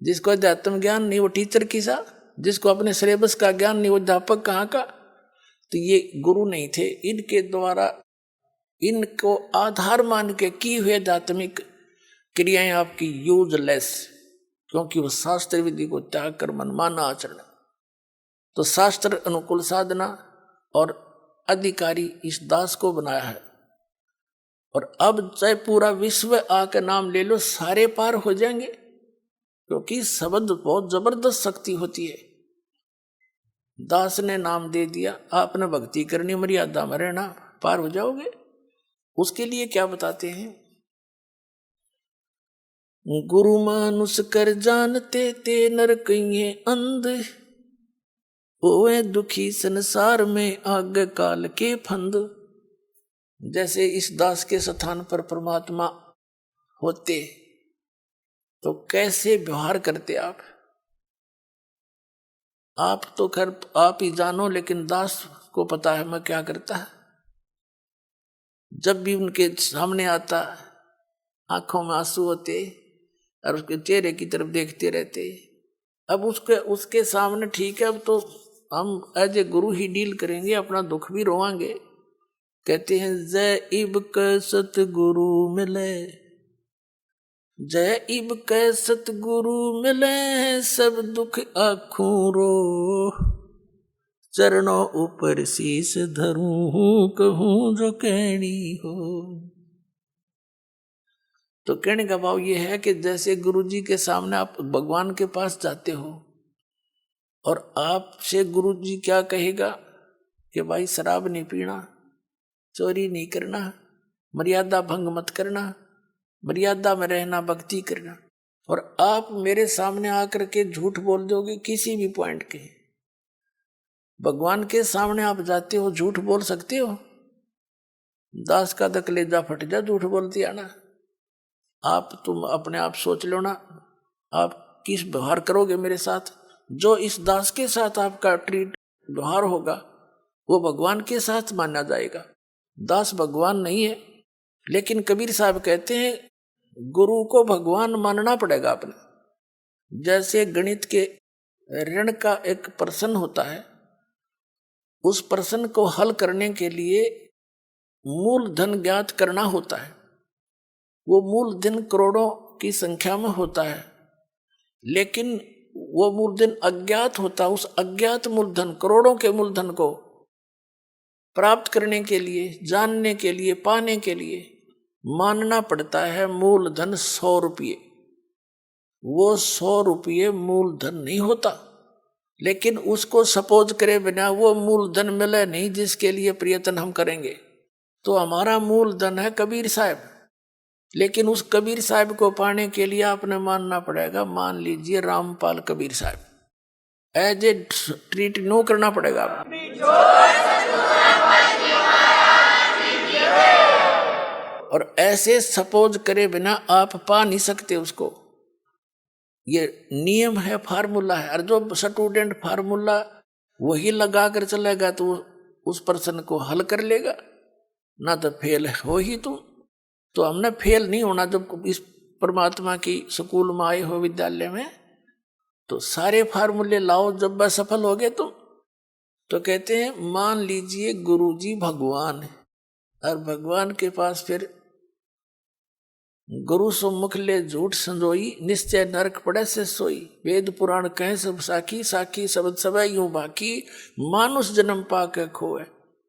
जिसको अध्यात्म ज्ञान नहीं वो टीचर किसा, जिसको अपने सिलेबस का ज्ञान नहीं वो अध्यापक कहाँ का। तो ये गुरु नहीं थे, इनके द्वारा इनको आधार मान के की हुए आध्यात्मिक क्रियाएं आपकी यूजलेस, क्योंकि वो शास्त्र विधि को त्याग कर मनमाना आचरण। तो शास्त्र अनुकूल साधना और अधिकारी इस दास को बनाया है। और अब चाहे पूरा विश्व आकर नाम ले लो, सारे पार हो जाएंगे, क्योंकि शब्द बहुत जबरदस्त शक्ति होती है। दास ने नाम दे दिया, आपने भक्ति करनी, मर्यादा में रहना, पार हो जाओगे। उसके लिए क्या बताते हैं? गुरु मानुष कर जानते ते नर कहिए अंध, ओए दुखी संसार में आग काल के फंद। जैसे इस दास के स्थान पर परमात्मा होते तो कैसे व्यवहार करते आप तो खैर आप ही जानो, लेकिन दास को पता है मैं क्या करता है। जब भी उनके सामने आता, आंखों में आंसू होते और उसके चेहरे की तरफ देखते रहते। अब उसके सामने ठीक है, अब तो हम as a Guru he deal करेंगे, अपना दुख भी रोवांगे। कहते हैं जय इब क सतगुरु मिले, जय इब कै सतगुरु मिले सब दुख आखूं रो, चरणों ऊपर शीस धरूं कहूं जो कहनी हो। तो कहने का भाव ये है कि जैसे गुरु जी के सामने आप भगवान के पास जाते हो और आपसे गुरु जी क्या कहेगा कि भाई शराब नहीं पीना, चोरी नहीं करना, मर्यादा भंग मत करना, मर्यादा में रहना, भक्ति करना, और आप मेरे सामने आकर के झूठ बोल दोगे किसी भी पॉइंट के। भगवान के सामने आप जाते हो, झूठ बोल सकते हो? दास का तो कलेजा फट जा झूठ बोलती आना। तुम अपने आप सोच लो ना, आप किस व्यवहार करोगे मेरे साथ। जो इस दास के साथ आपका व्यवहार होगा वो भगवान के साथ माना जाएगा। दास भगवान नहीं है, लेकिन कबीर साहब कहते हैं गुरु को भगवान मानना पड़ेगा आपने। जैसे गणित के ऋण का एक प्रश्न होता है, उस प्रश्न को हल करने के लिए मूलधन ज्ञात करना होता है। वो मूलधन करोड़ों की संख्या में होता है, लेकिन वो मूलधन अज्ञात होता है। उस अज्ञात मूलधन, करोड़ों के मूलधन को प्राप्त करने के लिए, जानने के लिए, पाने के लिए मानना पड़ता है मूलधन 100 रुपये। वो 100 रुपये मूलधन नहीं होता, लेकिन उसको सपोज करे बिना वो मूलधन मिले नहीं जिसके लिए प्रयत्न हम करेंगे। तो हमारा मूलधन है कबीर साहब, लेकिन उस कबीर साहब को पाने के लिए आपने मानना पड़ेगा, मान लीजिए रामपाल कबीर साहब, एज ए ट्रीट नो करना पड़ेगा आपको। और ऐसे सपोज करे बिना आप पा नहीं सकते उसको। ये नियम है, फार्मूला है। और जो स्टूडेंट फार्मूला वही लगा कर चलेगा तो उस प्रश्न को हल कर लेगा, ना तो फेल हो ही तुम। तो हमने फेल नहीं होना। जब इस परमात्मा की स्कूल में आए हो, विद्यालय में, तो सारे फार्मूले लाओ। जब वह सफल हो गए तुम, तो कहते हैं मान लीजिए गुरुजी भगवान है, और भगवान के पास फिर गुरु सम्मुख ले झूठ संजोई, निश्चय नरक पड़े से सोई। वेद पुराण कहे सब साखी, साखी शब्द सब यूं बाकी, मानुष जन्म पाके खोए,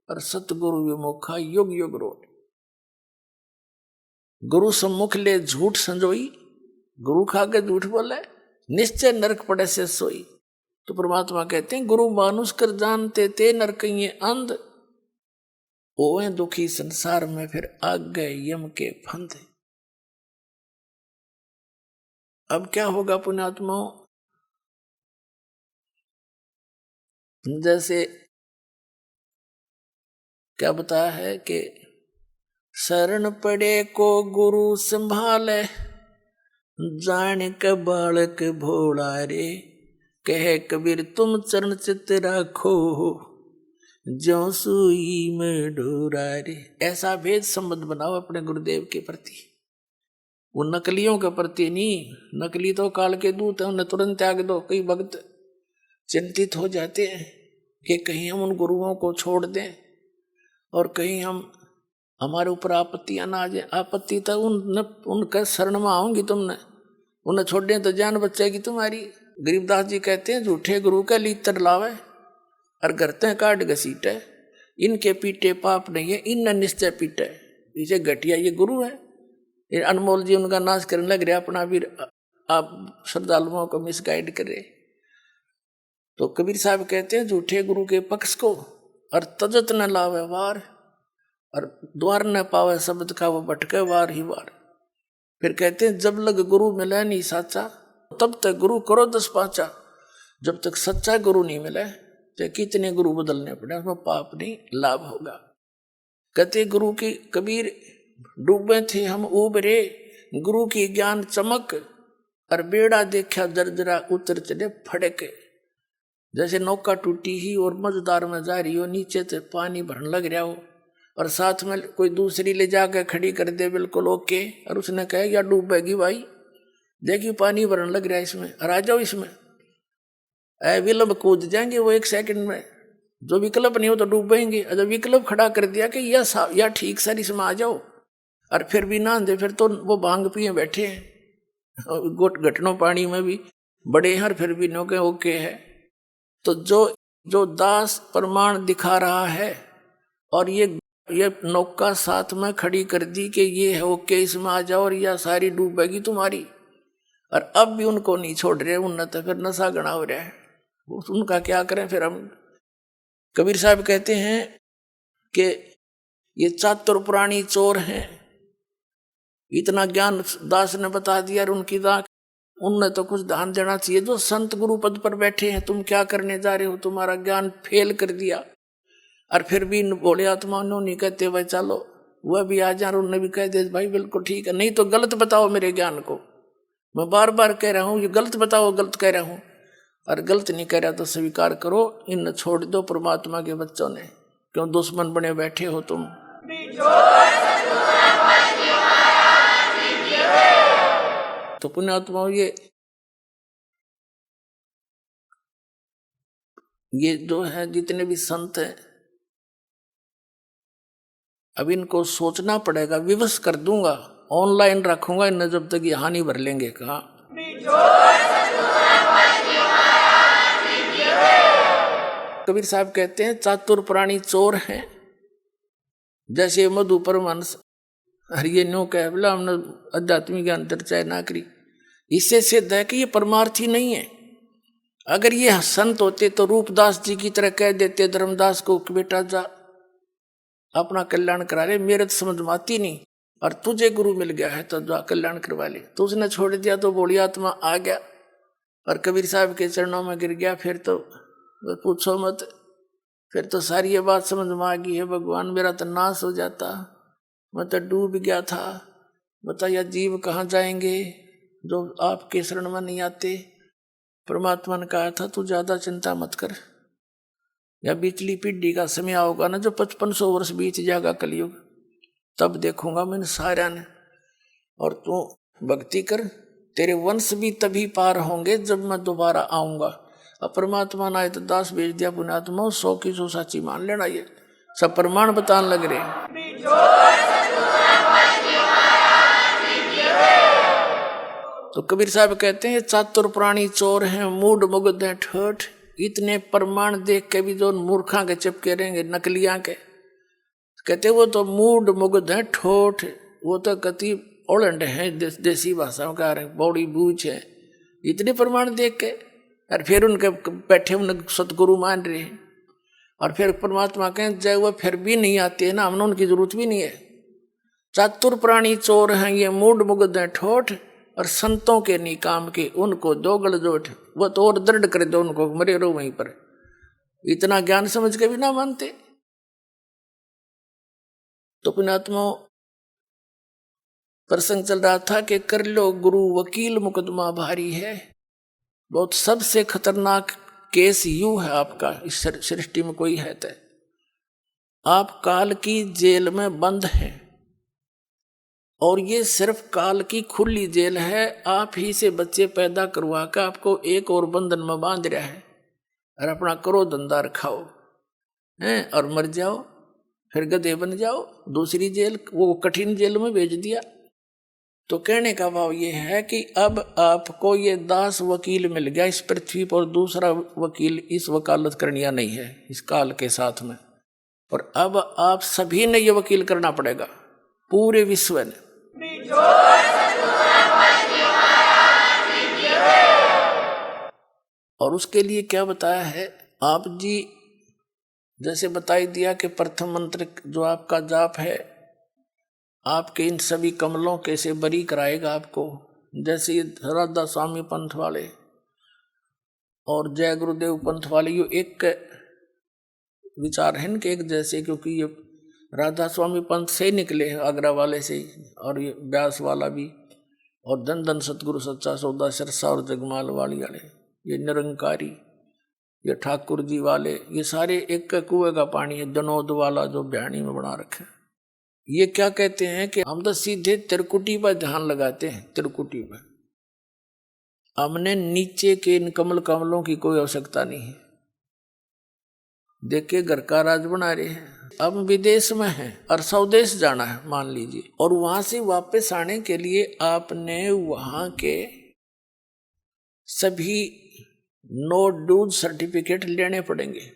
और सतगुरु विमुखा युग युग रोट। गुरु सम्मुख ले झूठ संजोई, गुरु खा के झूठ बोले, निश्चय नरक पड़े से सोई। तो परमात्मा कहते हैं गुरु मानुष कर जानते ते नरकइये अंध, ओए दुखी संसार में फिर आग गए यम के फंदे। अब क्या होगा पुण्यात्माओं, जैसे क्या बताया है कि शरण पड़े को गुरु संभाले, जान के बालक भोला रे, कहे कबीर तुम चरण चित राखो, ज्यों सुई में डोरा रे। ऐसा भेद संबंध बनाओ अपने गुरुदेव के प्रति, वो नकलियों के प्रति नहीं। नकली तो काल के दूत है, उन्हें तुरंत त्याग दो। कई भक्त चिंतित हो जाते हैं कि कहीं हम उन गुरुओं को छोड़ दें और कहीं हमारे ऊपर आपत्तियां ना आ जाए। आपत्ति तो उनके शरण में आओगी तुमने, उन्हें छोड़ दें तो जान बचेगी तुम्हारी। गरीबदास जी कहते हैं झूठे गुरु का लीतर लावे और करते काट घसीटे, इनके पीटे पाप नहीं है, इन निश्चय पीटे। पीछे घटिया ये गुरु है। ये अनमोल जी उनका नाश करने लग रहा, अपना भी आप श्रद्धालुओं को मिसगाइड करे। तो कबीर साहब कहते हैं झूठे गुरु के पक्ष को और तजत न लावे वार, और द्वार न पावे शब्द का वो भटके वार ही वार। फिर कहते हैं जब लग गुरु मिले नहीं साचा, तब तक गुरु करो 10 पाचा। जब तक सच्चा गुरु नहीं मिले तो कितने गुरु बदलने पड़े, उसमें पाप नहीं लाभ होगा। कहते गुरु की कबीर डूबे थे हम उबरे, गुरु की ज्ञान चमक, और बेड़ा देखा जर्जरा उतर चले फड़के। जैसे नौका टूटी ही और मझदार में जा रही हो, नीचे से पानी भरने लग रहा हो और साथ में कोई दूसरी ले जाकर खड़ी कर दे बिल्कुल ओके, और उसने कहा या डूबेगी भाई, देखिए पानी भरने लग रहा है इसमें, और आ जाओ इसमें। विकल्प कूद जाएंगे वो 1 सेकंड में। जो विकल्प नहीं हो तो डूबेंगे। और जब विकल्प खड़ा कर दिया कि या ठीक सर इसमें आ जाओ, और फिर भी ना दे, फिर तो वो भांग पिए बैठे हैं। घुटनों पानी में भी बड़े हैं और फिर भी नौके ओके है। तो जो दास प्रमाण दिखा रहा है और ये नौका साथ में खड़ी कर दी कि ये है ओके, इसमें आ जाओ और यह सारी डूबेगी तुम्हारी, और अब भी उनको नहीं छोड़ रहे, उन्हें तो फिर नशा गणा हो रहा है। उनका क्या करें फिर हम। कबीर साहब कहते हैं कि ये चातुर पुराणी चोर हैं, इतना ज्ञान दास ने बता दिया और उनकी दाख उनने तो कुछ ध्यान देना चाहिए। जो संत गुरु पद पर बैठे हैं, तुम क्या करने जा रहे हो, तुम्हारा ज्ञान फेल कर दिया। और फिर भी भोले आत्मा नहीं कहते भाई चलो वह भी आ जाए, उन्होंने भी कह दे भाई बिल्कुल ठीक है, नहीं तो गलत बताओ मेरे ज्ञान को, मैं बार बार कह रहा हूँ ये गलत बताओ, गलत कह रहा हूँ। और गलत नहीं कह रहा तो स्वीकार करो, इन छोड़ दो परमात्मा के बच्चों ने, क्यों दुश्मन बने बैठे हो तुम। तो पुण्यात्माओं ये जो है जितने भी संत हैं, अब इनको सोचना पड़ेगा। विवश कर दूंगा, ऑनलाइन रखूंगा इन्हें जब तक यहाँ नहीं भर लेंगे। कहा कबीर साहब कहते हैं चातुर प्राणी चोर हैं, जैसे मधु परमहंस हरिये न्यो कह बोला हमने आध्यात्मिक ज्ञान चर्चा ना करी। इससे सिद्ध है कि ये परमार्थी नहीं है। अगर ये संत होते तो रूपदास जी की तरह कह देते धर्मदास को कि बेटा जा अपना कल्याण करा ले, मेरे तो समझ में आती नहीं, और तुझे गुरु मिल गया है तो जा कल्याण करवा ले। तो उसने छोड़ दिया तो बोली आत्मा आ गया और कबीर साहब के चरणों में गिर गया। फिर तो पूछो मत, फिर तो सारी ये बात समझ में आ गई है, भगवान मेरा तो नाश हो जाता, मैं तो डूब गया था, बताया जीव कहाँ जाएंगे जो आपके शरण में नहीं आते। परमात्मा ने कहा था तू ज्यादा चिंता मत कर, या बीचली पीढ़ी का समय आओगा ना जो 5500 वर्ष बीत जाएगा कलयुग, तब देखूंगा मैं सारा ने, और तू भक्ति कर, तेरे वंश भी तभी पार होंगे जब मैं दोबारा आऊंगा। अब परमात्मा ने आए तो दास भेज दिया पुण्यात्मा, 100 की 100 साची मान लेना, ये सब प्रमाण बताने लग रहे। तो कबीर साहब कहते हैं चातुर प्राणी चोर हैं, मूड मुग्ध हैं ठोठ। इतने प्रमाण देख के भी जो मूर्खा के चिपके रहेंगे नकलियां के, कहते वो तो मूड मुग्ध हैं ठोठ, वो तो कति ओलंड हैं, देसी भाषा में कह रहे बौड़ी बूझ है। इतने प्रमाण देख के और फिर उनके बैठे उन सतगुरु मान रहे हैं, और फिर परमात्मा कहें जय वो फिर भी नहीं आते ना, हमने उनकी जरूरत भी नहीं है। चातुर प्राणी चोर हैं ये, मूड मुग्ध हैं ठोठ, और संतों के नहीं काम के उनको दो गलजोट, वो तो और दृढ़ कर दो उनको, मरे रहो वहीं पर। इतना ज्ञान समझ के भी ना मानते। तो पुण्यात्मा प्रसंग चल रहा था कि कर लो गुरु वकील मुकदमा भारी है। बहुत सबसे खतरनाक केस यू है आपका इस सृष्टि में कोई है तो आप काल की जेल में बंद हैं, और ये सिर्फ काल की खुली जेल है। आप ही से बच्चे पैदा करवा कर आपको एक और बंधन में बांध रहा है, और अपना करो धंधा रखाओ हैं और मर जाओ, फिर गधे बन जाओ, दूसरी जेल वो कठिन जेल में भेज दिया। तो कहने का भाव ये है कि अब आपको ये दास वकील मिल गया इस पृथ्वी पर, दूसरा वकील इस वकालत करनिया नहीं है इस काल के साथ में, और अब आप सभी ने ये वकील करना पड़ेगा पूरे विश्व ने। और उसके लिए क्या बताया है आप जी, जैसे बताई दिया कि प्रथम मंत्र जो आपका जाप है आपके इन सभी कमलों के से बरी कराएगा आपको। जैसे ये राधा स्वामी पंथ वाले और जय गुरुदेव पंथ वाले ये एक विचार है इनके एक जैसे, क्योंकि ये राधा स्वामी पंथ से ही निकले हैं आगरा वाले से ही, और ये व्यास वाला भी, और धन धन सतगुरु सच्चा सौदा सिरसा और जगमाल वाली वाले, ये निरंकारी, ये ठाकुर जी वाले, ये सारे एक कुएं का पानी है जनोद वाला जो बयानी में बना रखे। ये क्या कहते हैं कि हम तो सीधे त्रिकुटी पर ध्यान लगाते हैं, त्रिकुटी पर हमने नीचे के इन कमलों की कोई आवश्यकता नहीं है। देखे घर का राज बना रहे हैं, अब विदेश में हैं और स्वदेश जाना है मान लीजिए, और वहां से वापस आने के लिए आपने वहां के सभी नो ड्यूज सर्टिफिकेट लेने पड़ेंगे,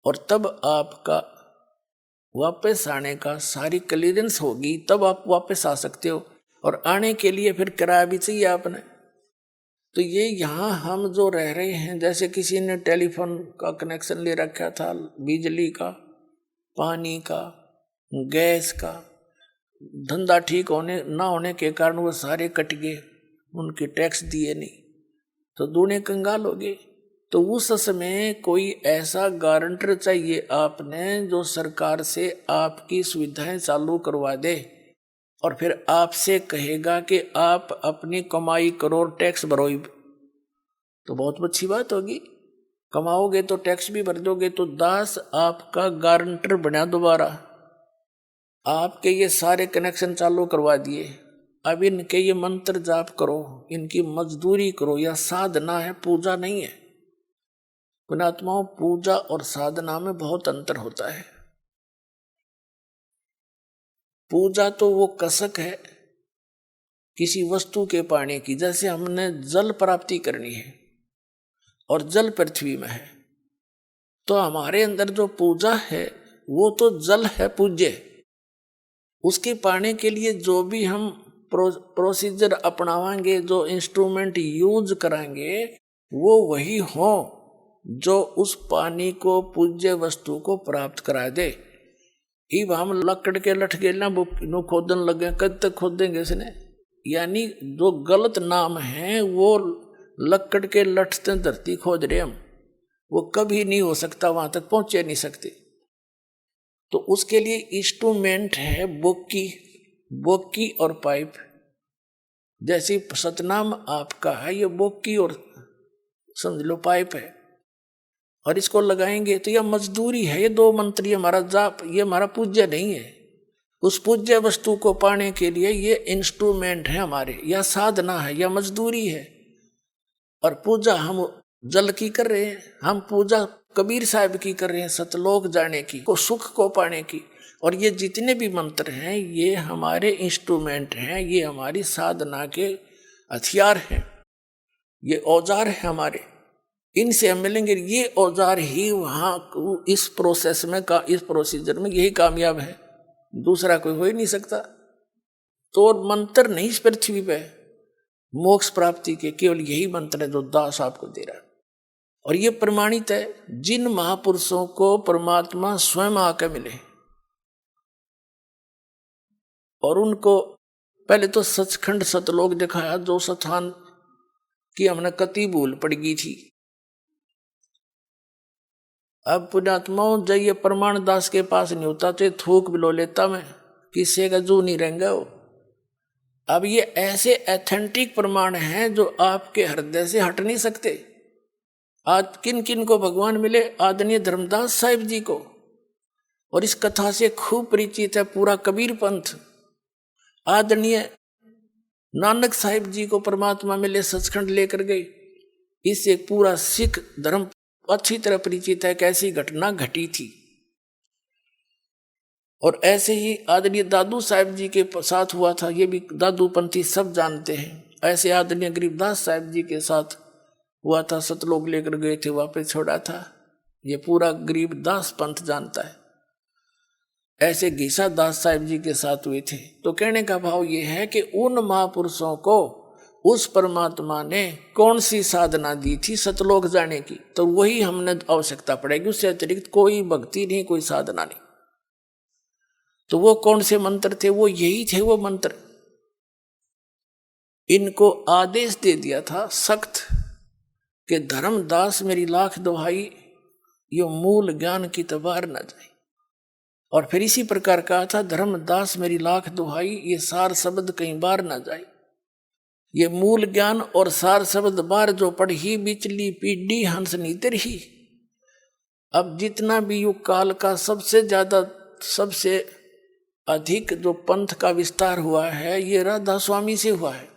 और तब आपका वापस आने का सारी क्लियरेंस होगी, तब आप वापस आ सकते हो। और आने के लिए फिर किराया भी चाहिए आपने। तो ये यहाँ हम जो रह रहे हैं, जैसे किसी ने टेलीफोन का कनेक्शन ले रखा था, बिजली का, पानी का, गैस का, धंधा ठीक होने ना होने के कारण वो सारे कट गए, उनके टैक्स दिए नहीं, तो दूने कंगाल हो गए। तो उस समय कोई ऐसा गारंटर चाहिए आपने जो सरकार से आपकी सुविधाएं चालू करवा दे, और फिर आपसे कहेगा कि आप अपनी कमाई करो, टैक्स भरो। तो बहुत अच्छी बात होगी, कमाओगे तो टैक्स भी भर दोगे। तो दास आपका गारंटर बना दोबारा, आपके ये सारे कनेक्शन चालू करवा दिए। अब इनके ये मंत्र जाप करो, इनकी मजदूरी करो। यह साधना है, पूजा नहीं है। पुण्यात्माओं, पूजा और साधना में बहुत अंतर होता है। पूजा तो वो कसक है किसी वस्तु के पाने की, जैसे हमने जल प्राप्ति करनी है और जल पृथ्वी में है, तो हमारे अंदर जो पूजा है वो तो जल है पूज्य। उसके पाने के लिए जो भी हम प्रोसीजर अपनावाएंगे, जो इंस्ट्रूमेंट यूज कराएंगे, वो वही हो जो उस पानी को, पूज्य वस्तु को प्राप्त करा दे। इब हम लकड़ के लठ गेलना वो खोदन लगे, कद तक खोदेंगे इसने? यानी जो गलत नाम है वो लकड़ के लठ से धरती खोद रहे हम, वो कभी नहीं हो सकता, वहां तक पहुंचे नहीं सकते। तो उसके लिए इंस्ट्रूमेंट है बोकी और पाइप। जैसे सतनाम आपका है, ये बोकी और समझ लो पाइप है, और इसको लगाएंगे तो यह मजदूरी है। ये दो मंत्र, ये हमारा जाप, ये हमारा पूज्य नहीं है। उस पूज्य वस्तु को पाने के लिए ये इंस्ट्रूमेंट है हमारे, या साधना है, या मजदूरी है। और पूजा हम जल की कर रहे हैं, हम पूजा कबीर साहब की कर रहे हैं, सतलोक जाने की, को सुख को पाने की। और ये जितने भी मंत्र हैं ये हमारे इंस्ट्रूमेंट हैं, ये हमारी साधना के हथियार हैं, ये औजार है हमारे। इनसे हम मिलेंगे, ये औजार ही वहाँ इस प्रोसेस में का, इस प्रोसीजर में यही कामयाब है, दूसरा कोई हो ही नहीं सकता। तो मंत्र नहीं इस पृथ्वी पे मोक्ष प्राप्ति के, केवल यही मंत्र है जो दास आपको दे रहा है। और ये प्रमाणित है, जिन महापुरुषों को परमात्मा स्वयं आकर मिले और उनको पहले तो सचखंड सतलोक दिखाया, जो स्थान की हमने कति भूल पड़ गई थी। अब पुण्यात्माओं, जब ये प्रमाण दास के पास नहीं होता तो थूक बिलो लेता मैं, किसी का जो नहीं रहेंगे वो। अब ये ऐसे एथेंटिक प्रमाण हैं जो आपके हृदय से हट नहीं सकते। आज किन किन को भगवान मिले? आदरणीय धर्मदास साहिब जी को, और इस कथा से खूब परिचित है पूरा कबीर पंथ। आदरणीय नानक साहिब जी को परमात्मा मिले, सचखंड लेकर गए। इससे पूरा सिख धर्म अच्छी तरह परिचित है, कैसी घटना घटी थी। और ऐसे ही आदरणीय दादू साहिब जी के साथ हुआ था, ये भी दादू पंथी सब जानते हैं। ऐसे आदरणीय गरीबदास साहिब जी के साथ हुआ था, सतलोक लेकर गए थे, वापस छोड़ा था, ये पूरा गरीबदास पंथ जानता है। ऐसे घीसा दास साहिब जी के साथ हुए थे। तो कहने का भाव ये है कि उन महापुरुषों को उस परमात्मा ने कौन सी साधना दी थी सतलोक जाने की, तो वही हमने आवश्यकता पड़ेगी, उससे अतिरिक्त कोई भक्ति नहीं, कोई साधना नहीं। तो वो कौन से मंत्र थे? वो यही थे वो मंत्र। इनको आदेश दे दिया था सख्त कि धर्मदास मेरी लाख दुहाई, यो मूल ज्ञान की तबार न जाए। और फिर इसी प्रकार कहा था, धर्मदास मेरी लाख दुहाई, ये सार शब्द कहीं बार न जाए। ये मूल ज्ञान और सार शब्द बार जो पढ़ी, बिचली पीढ़ी हंस नीतर ही। अब जितना भी युग काल का सबसे ज्यादा, सबसे अधिक जो पंथ का विस्तार हुआ है, ये राधा स्वामी से हुआ है,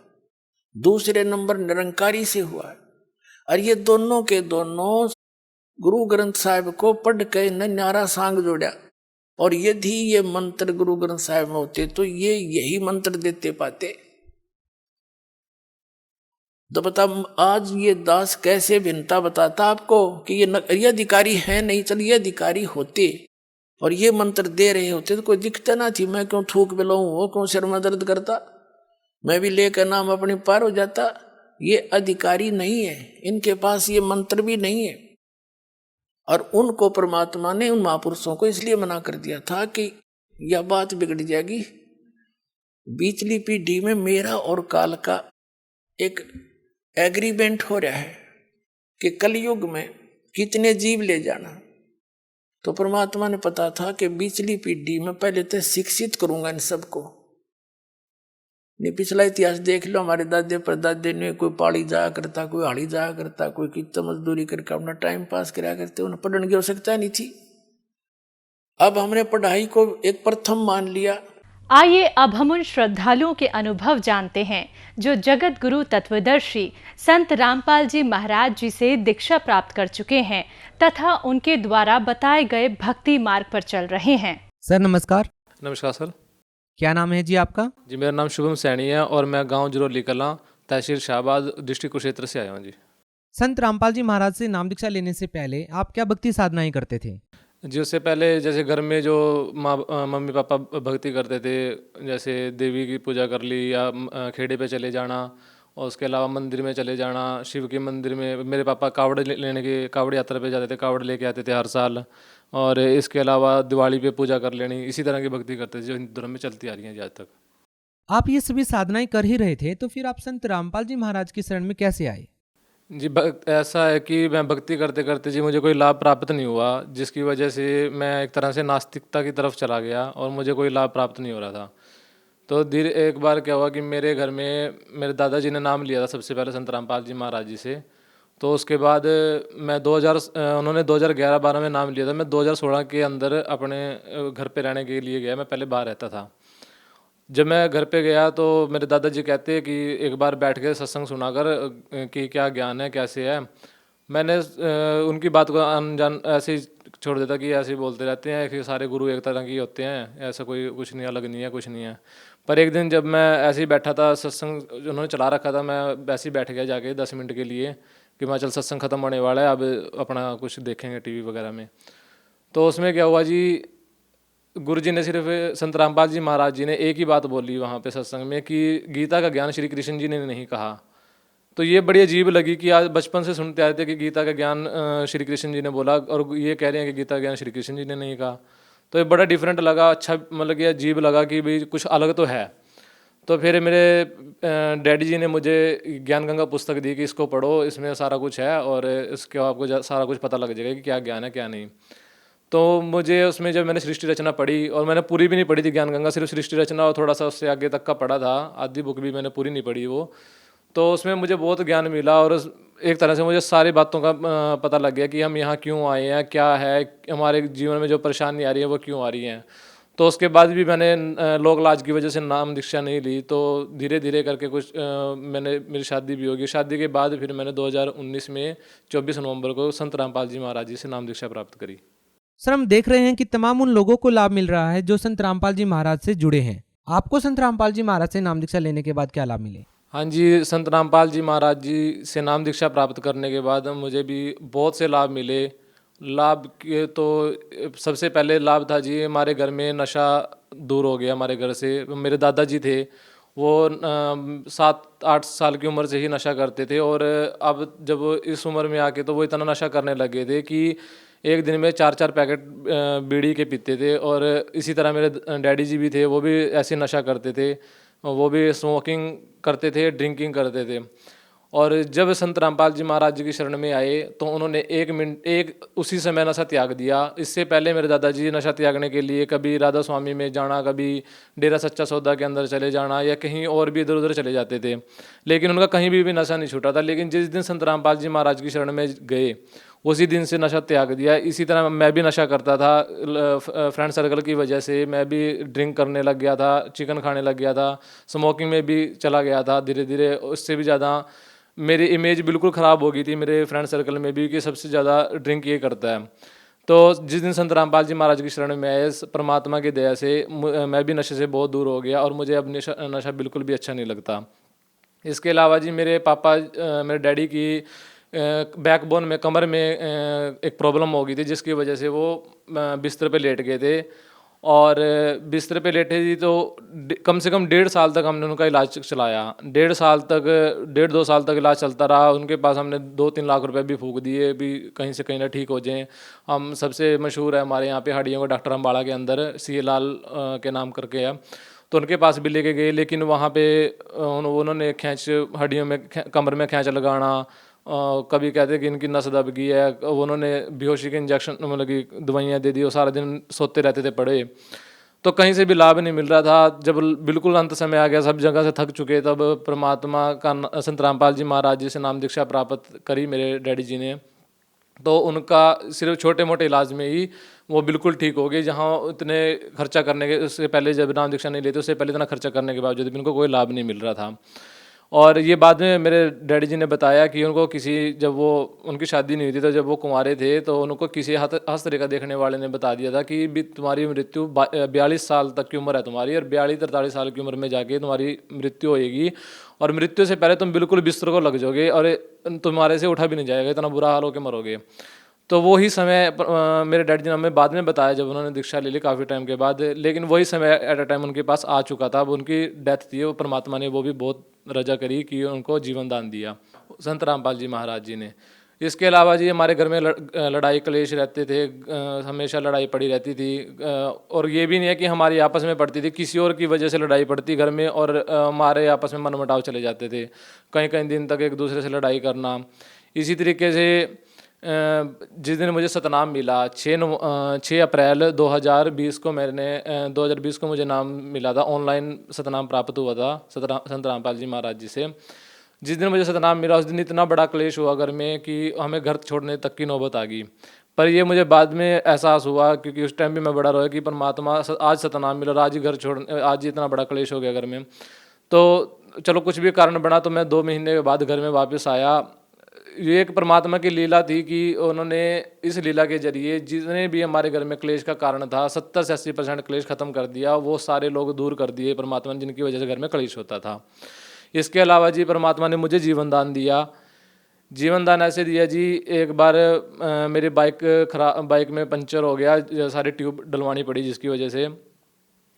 दूसरे नंबर निरंकारी से हुआ है। और ये दोनों के दोनों गुरु ग्रंथ साहिब को पढ़ के न्यारा सांग जोड़ा, और यदि ये मंत्र गुरु ग्रंथ साहिब में होते तो ये यही मंत्र देते पाते। तो बता आज ये दास कैसे भिन्नता बताता आपको कि ये अधिकारी है नहीं, चल ये अधिकारी होते और ये मंत्र दे रहे होते तो कोई दिक्कत ना थी। मैं क्यों थूक बिलाऊं, वो क्यों सिर में दर्द करता, मैं भी लेकर नाम अपने पार हो जाता। ये अधिकारी नहीं है, इनके पास ये मंत्र भी नहीं है। और उनको परमात्मा ने, उन महापुरुषों को इसलिए मना कर दिया था कि यह बात बिगड़ जाएगी। बीचली पीढ़ी में मेरा और काल का एक एग्रीमेंट हो रहा है कि कलयुग में कितने जीव ले जाना। तो परमात्मा ने पता था कि बीचली पीढ़ी में पहले तो शिक्षित करूंगा इन सबको। नहीं, पिछला इतिहास देख लो, हमारे दादे परदादे ने कोई पाड़ी जाया करता, कोई हाड़ी जाया करता, कोई कितना मजदूरी करके अपना टाइम पास कराया करते, उन्हें पढ़ने की आवश्यकता नहीं थी। अब हमने पढ़ाई को एक प्रथम मान लिया। आइए अब हम उन श्रद्धालुओं के अनुभव जानते हैं जो जगत गुरु तत्वदर्शी संत रामपाल जी महाराज जी से दीक्षा प्राप्त कर चुके हैं तथा उनके द्वारा बताए गए भक्ति मार्ग पर चल रहे हैं। सर नमस्कार। नमस्कार सर। क्या नाम है जी आपका? जी मेरा नाम शुभम सैनी है और मैं गांव जरोली कलां, तहसील शाहबाद, डिस्ट्रिक्ट कुरुक्षेत्र से आया हूँ जी। संत रामपाल जी महाराज से नाम दीक्षा लेने से पहले आप क्या भक्ति साधनाएं करते थे? जी उससे पहले जैसे घर में जो मम्मी पापा भक्ति करते थे, जैसे देवी की पूजा कर ली या खेड़े पे चले जाना, और उसके अलावा मंदिर में चले जाना, शिव के मंदिर में। मेरे पापा कावड़ लेने के, कावड़ यात्रा पे जाते थे, कावड़ लेके आते थे हर साल। और इसके अलावा दिवाली पे पूजा कर लेनी, इसी तरह की भक्ति करते थे जो हिंदू धर्म में चलती आ रही है आज तक। आप ये सभी साधनाएं कर ही रहे थे, तो फिर आप संत रामपाल जी महाराज की शरण में कैसे आए? जी ऐसा है कि मैं भक्ति करते करते जी मुझे कोई लाभ प्राप्त नहीं हुआ, जिसकी वजह से मैं एक तरह से नास्तिकता की तरफ चला गया और मुझे कोई लाभ प्राप्त नहीं हो रहा था। तो धीरे एक बार क्या हुआ कि मेरे घर में मेरे दादाजी ने नाम लिया था सबसे पहले संत रामपाल जी महाराज जी से। तो उसके बाद मैं उन्होंने 2011-12 में नाम लिया था। मैं 2016 के अंदर अपने घर पे रहने के लिए गया। मैं पहले बाहर रहता था। जब मैं घर पे गया तो मेरे दादाजी कहते हैं कि एक बार बैठ के सत्संग सुना कर कि क्या ज्ञान है, कैसे है। मैंने उनकी बात को अनजान ऐसे ही छोड़ देता कि ऐसे ही बोलते रहते हैं कि सारे गुरु एक तरह के होते हैं, ऐसा कोई कुछ नहीं, अलग नहीं है, कुछ नहीं है। पर एक दिन जब मैं ऐसे ही बैठा था, सत्संग उन्होंने चला रखा था, मैं वैसे ही बैठ गया जाके 10 मिनट के लिए कि मैं चल सत्संग ख़त्म होने वाला है, अब अपना कुछ देखेंगे टीवी वगैरह में। तो उसमें क्या हुआ जी, गुरु जी ने सिर्फ संत रामपाल जी महाराज जी ने एक ही बात बोली वहाँ पे सत्संग में कि गीता का ज्ञान श्री कृष्ण जी ने नहीं कहा। तो ये बड़ी अजीब लगी कि आज बचपन से सुनते आए थे कि गीता का ज्ञान श्री कृष्ण जी ने बोला और ये कह रहे हैं कि गीता का ज्ञान श्री कृष्ण जी ने नहीं कहा। तो ये बड़ा डिफरेंट लगा, अच्छा मतलब ये अजीब लगा कि भाई कुछ अलग तो है। तो फिर मेरे डैडी जी ने मुझे ज्ञान गंगा पुस्तक दी कि इसको पढ़ो, इसमें सारा कुछ है और इसके आपको सारा कुछ पता लग जाएगा कि क्या ज्ञान है क्या नहीं। तो मुझे उसमें जब मैंने सृष्टि रचना पढ़ी, और मैंने पूरी भी नहीं पढ़ी थी ज्ञान गंगा, सिर्फ सृष्टि रचना और थोड़ा सा उससे आगे तक का पढ़ा था, आधी बुक भी मैंने पूरी नहीं पढ़ी वो। तो उसमें मुझे बहुत ज्ञान मिला और एक तरह से मुझे सारी बातों का पता लग गया कि हम यहाँ क्यों आए हैं, क्या है हमारे जीवन में जो परेशानी आ रही है वो क्यों आ रही हैं। तो उसके बाद भी मैंने लोक लाज की वजह से नाम दीक्षा नहीं ली। तो धीरे धीरे करके कुछ मेरी शादी भी होगी। शादी के बाद फिर मैंने 2019 में 24 नवंबर को संत रामपाल जी महाराज जी से नाम दीक्षा प्राप्त करी। सर हम देख रहे हैं कि तमाम उन लोगों को लाभ मिल रहा है जो संत रामपाल जी महाराज से जुड़े हैं। आपको संत रामपाल जी महाराज से नाम दीक्षा लेने के बाद क्या लाभ मिले? हाँ जी, संत रामपाल जी महाराज जी से नाम दीक्षा प्राप्त करने के बाद मुझे भी बहुत से लाभ मिले। लाभ के तो सबसे पहले लाभ था जी, हमारे घर में नशा दूर हो गया हमारे घर से। मेरे दादाजी थे वो 7-8 साल की उम्र से ही नशा करते थे, और अब जब इस उम्र में आके तो वो इतना नशा करने लगे थे कि एक दिन में 4-4 पैकेट बीड़ी के पीते थे। और इसी तरह मेरे डैडी जी भी थे, वो भी ऐसे नशा करते थे, वो भी स्मोकिंग करते थे, ड्रिंकिंग करते थे। और जब संत रामपाल जी महाराज जी की शरण में आए तो उन्होंने एक उसी समय नशा त्याग दिया। इससे पहले मेरे दादाजी नशा त्यागने के लिए कभी राधा स्वामी में जाना, कभी डेरा सच्चा सौदा के अंदर चले जाना या कहीं और भी इधर उधर चले जाते थे, लेकिन उनका कहीं भी नशा नहीं छूटा था। लेकिन जिस दिन संत रामपाल जी महाराज की शरण में गए उसी दिन से नशा त्याग दिया। इसी तरह मैं भी नशा करता था, फ्रेंड सर्कल की वजह से मैं भी ड्रिंक करने लग गया था, चिकन खाने लग गया था, स्मोकिंग में भी चला गया था धीरे धीरे। उससे भी ज़्यादा मेरी इमेज बिल्कुल ख़राब हो गई थी मेरे फ्रेंड सर्कल में भी कि सबसे ज़्यादा ड्रिंक ये करता है। तो जिस दिन संत रामपाल जी महाराज की शरण में आए, परमात्मा की दया से मैं भी नशे से बहुत दूर हो गया और मुझे अब नशा नशा बिल्कुल भी अच्छा नहीं लगता। इसके अलावा जी मेरे पापा मेरे डैडी की बैकबोन में, कमर में एक प्रॉब्लम हो गई थी, जिसकी वजह से वो बिस्तर पे लेट गए थे। और बिस्तर पे लेटे थी तो कम से कम 1.5 साल तक हमने उनका इलाज चलाया। 1.5 साल तक, 1.5-2 साल तक इलाज चलता रहा। उनके पास हमने 2-3 लाख रुपए भी फूंक दिए भी कहीं से कहीं ना ठीक हो जाएं। हम सबसे मशहूर है हमारे यहाँ पे हड्डियों का डॉक्टर अम्बाड़ा के अंदर सी लाल के नाम करके है, तो उनके पास भी लेके गए। लेकिन वहाँ पे उन्होंने खींच, हड्डियों में कमर में खींच लगाना, कभी कहते कि इनकी नस दब गई है, उन्होंने बेहोशी के इंजेक्शन मतलब कि दवाइयाँ दे दी, वो सारा दिन सोते रहते थे पड़े। तो कहीं से भी लाभ नहीं मिल रहा था। जब बिल्कुल अंत समय आ गया, सब जगह से थक चुके, तब परमात्मा का संत रामपाल जी महाराज जी से नाम दीक्षा प्राप्त करी मेरे डैडी जी ने। तो उनका सिर्फ छोटे मोटे इलाज में ही वो बिल्कुल ठीक हो गए। जहाँ इतने खर्चा करने के, उससे पहले जब नाम दीक्षा नहीं लेते उससे पहले इतना खर्चा करने के बावजूद भी उनको कोई लाभ नहीं मिल रहा था। और ये बाद में मेरे डैडी जी ने बताया कि उनको किसी, जब वो उनकी शादी नहीं हुई थी तो जब वो कुंवारे थे तो उनको किसी हस्तरेखा देखने वाले ने बता दिया था कि भी तुम्हारी मृत्यु 42 साल तक की उम्र है तुम्हारी, और 42-43 साल की उम्र में जाके तुम्हारी मृत्यु होएगी, और मृत्यु से पहले तुम बिल्कुल बिस्तर को लग जाओगे और तुम्हारे से उठा भी नहीं जाएगा, इतना बुरा हाल होकर मरोगे। तो वही समय मेरे डैडी जी ने हमें बाद में बताया जब उन्होंने दीक्षा ले ली काफ़ी टाइम के बाद, लेकिन वही समय एट अ टाइम उनके पास आ चुका था। अब उनकी डेथ थी, वो परमात्मा ने वो भी बहुत रजा करी कि उनको जीवन दान दिया संत रामपाल जी महाराज जी ने। इसके अलावा जी हमारे घर में लड़ाई क्लेश रहते थे, हमेशा लड़ाई पड़ी रहती थी। और ये भी नहीं है कि हमारी आपस में पड़ती थी, किसी और की वजह से लड़ाई पड़ती घर में, और हमारे आपस में मनमुटाव चले जाते थे, कई कई दिन तक एक दूसरे से लड़ाई करना। इसी तरीके से जिस दिन मुझे सतनाम मिला 6 अप्रैल 2020 को, मैंने 2020 को मुझे नाम मिला था, ऑनलाइन सतनाम प्राप्त हुआ था संत रामपाल जी महाराज जी से। जिस दिन मुझे सतनाम मिला उस दिन इतना बड़ा क्लेश हुआ घर में कि हमें घर छोड़ने तक की नौबत आ गई। पर ये मुझे बाद में एहसास हुआ, क्योंकि उस टाइम भी मैं बड़ा रोया कि परमात्मा आज सतनाम मिला और आज ही घर छोड़, आज ही इतना बड़ा क्लेश हो गया घर में। तो चलो कुछ भी कारण बना, तो मैं 2 महीने के बाद घर में वापस आया। ये एक परमात्मा की लीला थी कि उन्होंने इस लीला के जरिए जितने भी हमारे घर में क्लेश का कारण था 70 से 80% क्लेश खत्म कर दिया। वो सारे लोग दूर कर दिए परमात्मा ने, जिनकी वजह से घर में क्लेश होता था। इसके अलावा जी परमात्मा ने मुझे जीवन दान दिया। जीवन दान ऐसे दिया जी, एक बार मेरी बाइक में पंचर हो गया, सारी ट्यूब डलवानी पड़ी जिसकी वजह से।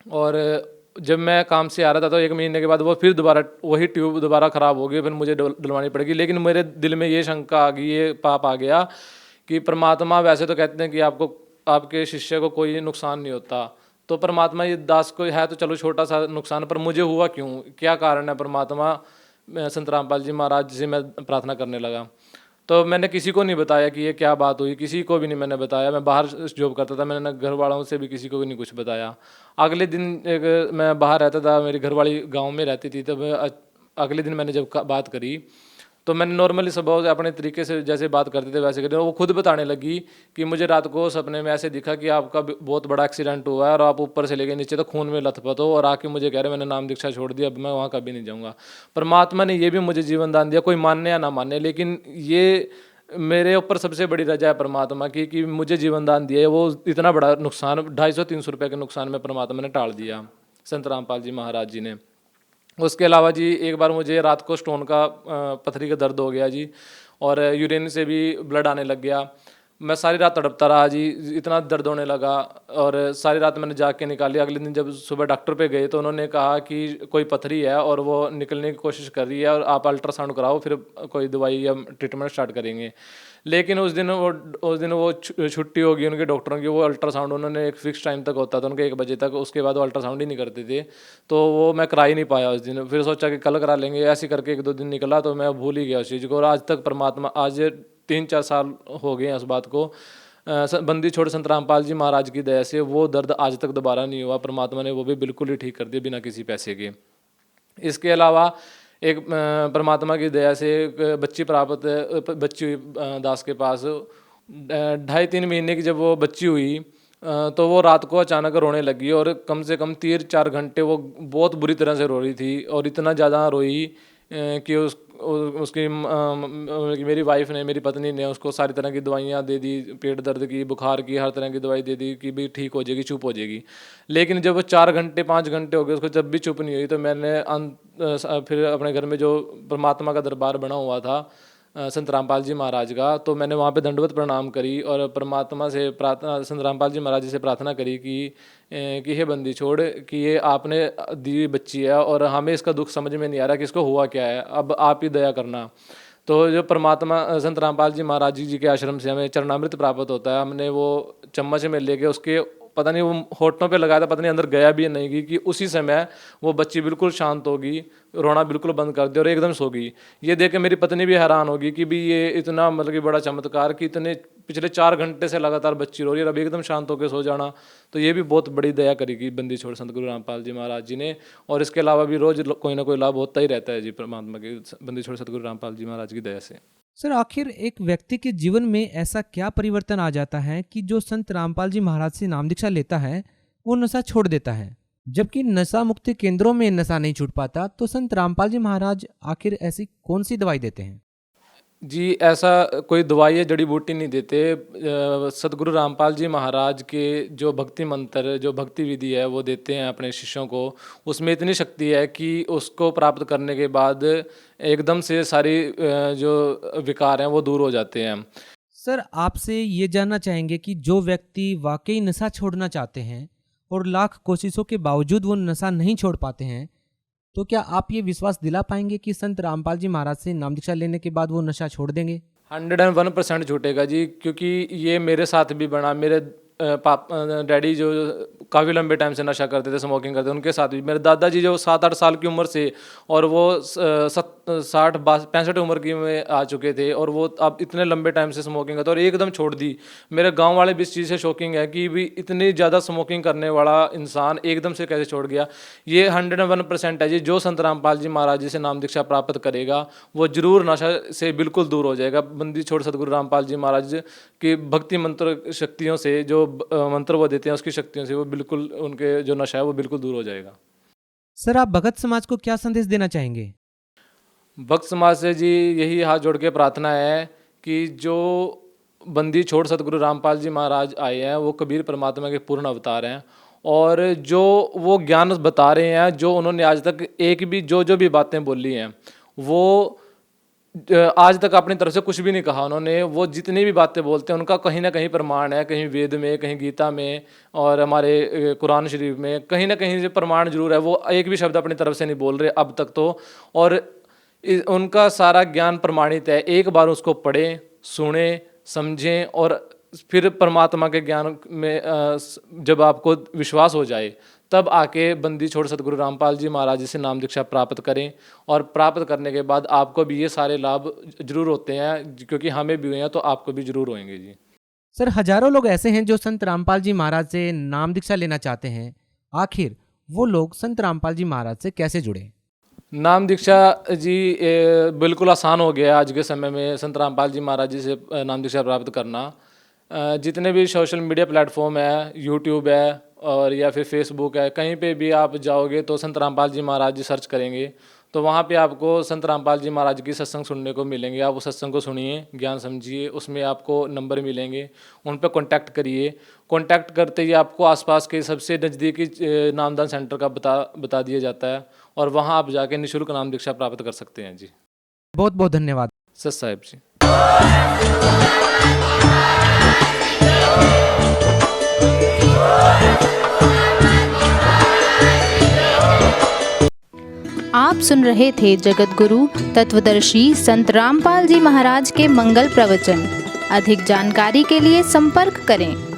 और जब मैं काम से आ रहा था तो 1 महीने के बाद वो फिर दोबारा वही ट्यूब दोबारा ख़राब हो गई, फिर मुझे डलवानी पड़ेगी। लेकिन मेरे दिल में ये शंका आ गई, ये पाप आ गया कि परमात्मा वैसे तो कहते हैं कि आपको, आपके शिष्य को कोई नुकसान नहीं होता, तो परमात्मा ये दास को है तो चलो छोटा सा नुकसान, पर मुझे हुआ क्यों, क्या कारण है परमात्मा। संत रामपाल जी महाराज जी से मैं प्रार्थना करने लगा। तो मैंने किसी को नहीं बताया कि ये क्या बात हुई, किसी को भी नहीं मैंने बताया। मैं बाहर जॉब करता था, मैंने घर वालों से भी किसी को भी नहीं कुछ बताया। अगले दिन मैं बाहर रहता था, मेरी घरवाली गांव में रहती थी, तो अगले दिन मैंने जब बात करी तो मैंने नॉर्मली स्वभाव से अपने तरीके से जैसे बात करते थे वैसे करते। वो खुद बताने लगी कि मुझे रात को सपने में ऐसे दिखा कि आपका बहुत बड़ा एक्सीडेंट हुआ है और आप ऊपर से लेके नीचे तो खून में लथपथ हो, और आके मुझे कह रहे मैंने नाम दीक्षा छोड़ दिया, अब मैं वहाँ कभी नहीं जाऊँगा। परमात्मा ने ये भी मुझे जीवन दान दिया, कोई मानने या ना माने, लेकिन ये मेरे ऊपर सबसे बड़ी रजा है परमात्मा की कि मुझे जीवन दान दिया है। वो इतना बड़ा नुकसान 250-300 रुपये के नुकसान में परमात्मा ने टाल दिया संत रामपाल जी महाराज जी ने। उसके अलावा जी एक बार मुझे रात को स्टोन का पथरी का दर्द हो गया जी, और यूरिन से भी ब्लड आने लग गया। मैं सारी रात तड़पता रहा जी, इतना दर्द होने लगा, और सारी रात मैंने जाग के निकाली। अगले दिन जब सुबह डॉक्टर पे गए तो उन्होंने कहा कि कोई पथरी है और वो निकलने की कोशिश कर रही है, और आप अल्ट्रासाउंड कराओ फिर कोई दवाई या ट्रीटमेंट स्टार्ट करेंगे। लेकिन उस दिन वो छुट्टी होगी उनके डॉक्टरों की। वो अल्ट्रासाउंड उन्होंने एक फिक्स टाइम तक होता था उनके 1 बजे तक, उसके बाद वो अल्ट्रासाउंड ही नहीं करते थे। तो वो मैं करा ही नहीं पाया उस दिन। फिर सोचा कि कल करा लेंगे, ऐसे करके 1-2 दिन निकला तो मैं भूल ही गया उस चीज़ को। और आज तक परमात्मा, आज 3-4 साल हो गए हैं उस बात को। बंदी छोड़ संत रामपाल जी महाराज की दया से वो दर्द आज तक दोबारा नहीं हुआ। परमात्मा ने वो भी बिल्कुल ही ठीक कर दिया बिना किसी पैसे के। इसके अलावा एक परमात्मा की दया से एक बच्ची हुई दास के पास। 2.5-3 महीने की जब वो बच्ची हुई तो वो रात को अचानक रोने लगी, और कम से कम 3-4 घंटे वो बहुत बुरी तरह से रो रही थी, और इतना ज़्यादा रोई कि उसकी मेरी वाइफ ने, मेरी पत्नी ने उसको सारी तरह की दवाइयाँ दे दी, पेट दर्द की, बुखार की, हर तरह की दवाई दे दी कि भी ठीक हो जाएगी, चुप हो जाएगी। लेकिन जब वो 4 घंटे 5 घंटे हो गए उसको जब भी चुप नहीं हुई, तो मैंने फिर अपने घर में जो परमात्मा का दरबार बना हुआ था संत रामपाल जी महाराज का, तो मैंने वहाँ पे दंडवत प्रणाम करी और परमात्मा से प्रार्थना, संत रामपाल जी महाराज जी से प्रार्थना करी कि हे बंदी छोड़, कि ये आपने दी हुई बच्ची है और हमें इसका दुख समझ में नहीं आ रहा कि इसको हुआ क्या है, अब आप ही दया करना। तो जो परमात्मा संत रामपाल जी महाराज जी के आश्रम से हमें चरणामृत प्राप्त होता है, हमने वो चम्मच में लेके उसके पता नहीं वो होठों पे लगाया था, पता नहीं अंदर गया भी या नहीं गई, कि उसी समय वो बच्ची बिल्कुल शांत होगी, रोना बिल्कुल बंद कर दिया और एकदम सो गई। ये देख के मेरी पत्नी भी हैरान होगी कि भी ये इतना मतलब कि बड़ा चमत्कार कि इतने पिछले 4 घंटे से लगातार बच्ची रो रही है और अब एकदम शांत होकर सो जाना, तो ये भी बहुत बड़ी दया करेगी बंदी छोड़ संत गुरु रामपाल जी महाराज जी ने। और इसके अलावा भी रोज कोई ना कोई लाभ होता ही रहता है जी परमात्मा के बंदी छोड़ सतगुरु रामपाल जी महाराज की दया से। सर, आखिर एक व्यक्ति के जीवन में ऐसा क्या परिवर्तन आ जाता है कि जो संत रामपाल जी महाराज से नाम दीक्षा लेता है वो नशा छोड़ देता है, जबकि नशा मुक्ति केंद्रों में नशा नहीं छूट पाता? तो संत रामपाल जी महाराज आखिर ऐसी कौन सी दवाई देते हैं? जी, ऐसा कोई दवाई या जड़ी बूटी नहीं देते। सतगुरु रामपाल जी महाराज के जो भक्ति मंत्र, जो भक्ति विधि है वो देते हैं अपने शिष्यों को। उसमें इतनी शक्ति है कि उसको प्राप्त करने के बाद एकदम से सारी जो विकार हैं वो दूर हो जाते हैं। सर, आपसे ये जानना चाहेंगे कि जो व्यक्ति वाकई नशा छोड़ना चाहते हैं और लाख कोशिशों के बावजूद वो नशा नहीं छोड़ पाते हैं, तो क्या आप ये विश्वास दिला पाएंगे कि संत रामपाल जी महाराज से नाम दीक्षा लेने के बाद वो नशा छोड़ देंगे? 101% छूटेगा जी, क्योंकि ये मेरे साथ भी बना। मेरे डैडी जो काफ़ी लंबे टाइम से नशा करते थे, स्मोकिंग करते थे, उनके साथ भी। मेरे दादाजी जो 7-8 साल की उम्र से और वो 60-65 उम्र की में आ चुके थे और वो अब इतने लंबे टाइम से स्मोकिंग करते और एकदम छोड़ दी। मेरे गांव वाले भी इस चीज़ से शॉकिंग है कि भी इतनी ज़्यादा स्मोकिंग करने वाला इंसान एकदम से कैसे छोड़ गया। ये 101% है जी। जो संत रामपाल जी महाराज जी से नाम दीक्षा प्राप्त करेगा वो जरूर नशा से बिल्कुल दूर हो जाएगा। बंदी छोड़ सतगुरु रामपाल जी महाराज की भक्ति मंत्र शक्तियों से, जो मंत्र वो देते हैं उसकी शक्तियों से, वो बिल्कुल उनके जो नशा है वो बिल्कुल दूर हो जाएगा। सर, आप भगत समाज को क्या संदेश देना चाहेंगे? भक्त समाज से जी यही हाथ जोड़ के प्रार्थना है कि जो बंदी छोड़ सतगुरु रामपाल जी महाराज आए हैं वो कबीर परमात्मा के पूर्ण अवतार हैं और जो वो ज्ञान बता रहे हैं, जो उन्होंने आज तक एक भी जो भी बातें बोली हैं वो आज तक अपनी तरफ से कुछ भी नहीं कहा उन्होंने। वो जितनी भी बातें बोलते हैं उनका कहीं ना कहीं प्रमाण है, कहीं वेद में, कहीं गीता में और हमारे कुरान शरीफ में कहीं ना कहीं से प्रमाण जरूर है। वो एक भी शब्द अपनी तरफ से नहीं बोल रहे अब तक तो, और उनका सारा ज्ञान प्रमाणित है। एक बार उसको पढ़ें, सुने, समझें और फिर परमात्मा के ज्ञान में जब आपको विश्वास हो जाए तब आके बंदी छोड़ सतगुरु रामपाल जी महाराज जी से नाम दीक्षा प्राप्त करें। और प्राप्त करने के बाद आपको भी ये सारे लाभ जरूर होते हैं, क्योंकि हमें भी हुए हैं तो आपको भी जरूर होंगे जी। सर, हजारों लोग ऐसे हैं जो संत रामपाल जी महाराज से नाम दीक्षा लेना चाहते हैं, आखिर वो लोग संत रामपाल जी महाराज से कैसे जुड़े? नाम दीक्षा जी बिल्कुल आसान हो गया आज के समय में संत रामपाल जी महाराज जी से नाम दीक्षा प्राप्त करना। जितने भी सोशल मीडिया प्लेटफॉर्म है, यूट्यूब है और या फिर फेसबुक है, कहीं पे भी आप जाओगे तो संत रामपाल जी महाराज जी सर्च करेंगे तो वहाँ पे आपको संत रामपाल जी महाराज की सत्संग सुनने को मिलेंगे। आप उस सत्संग को सुनिए, ज्ञान समझिए, उसमें आपको नंबर मिलेंगे, उन पर कॉन्टैक्ट करिए। कॉन्टैक्ट करते ही आपको आसपास के सबसे नज़दीकी नामदान सेंटर का बता दिया जाता है और वहाँ आप जाके निःशुल्क नाम दीक्षा प्राप्त कर सकते हैं जी। बहुत बहुत धन्यवाद सत साहिब जी। आप सुन रहे थे जगत गुरु तत्वदर्शी संत रामपाल जी महाराज के मंगल प्रवचन। अधिक जानकारी के लिए संपर्क करें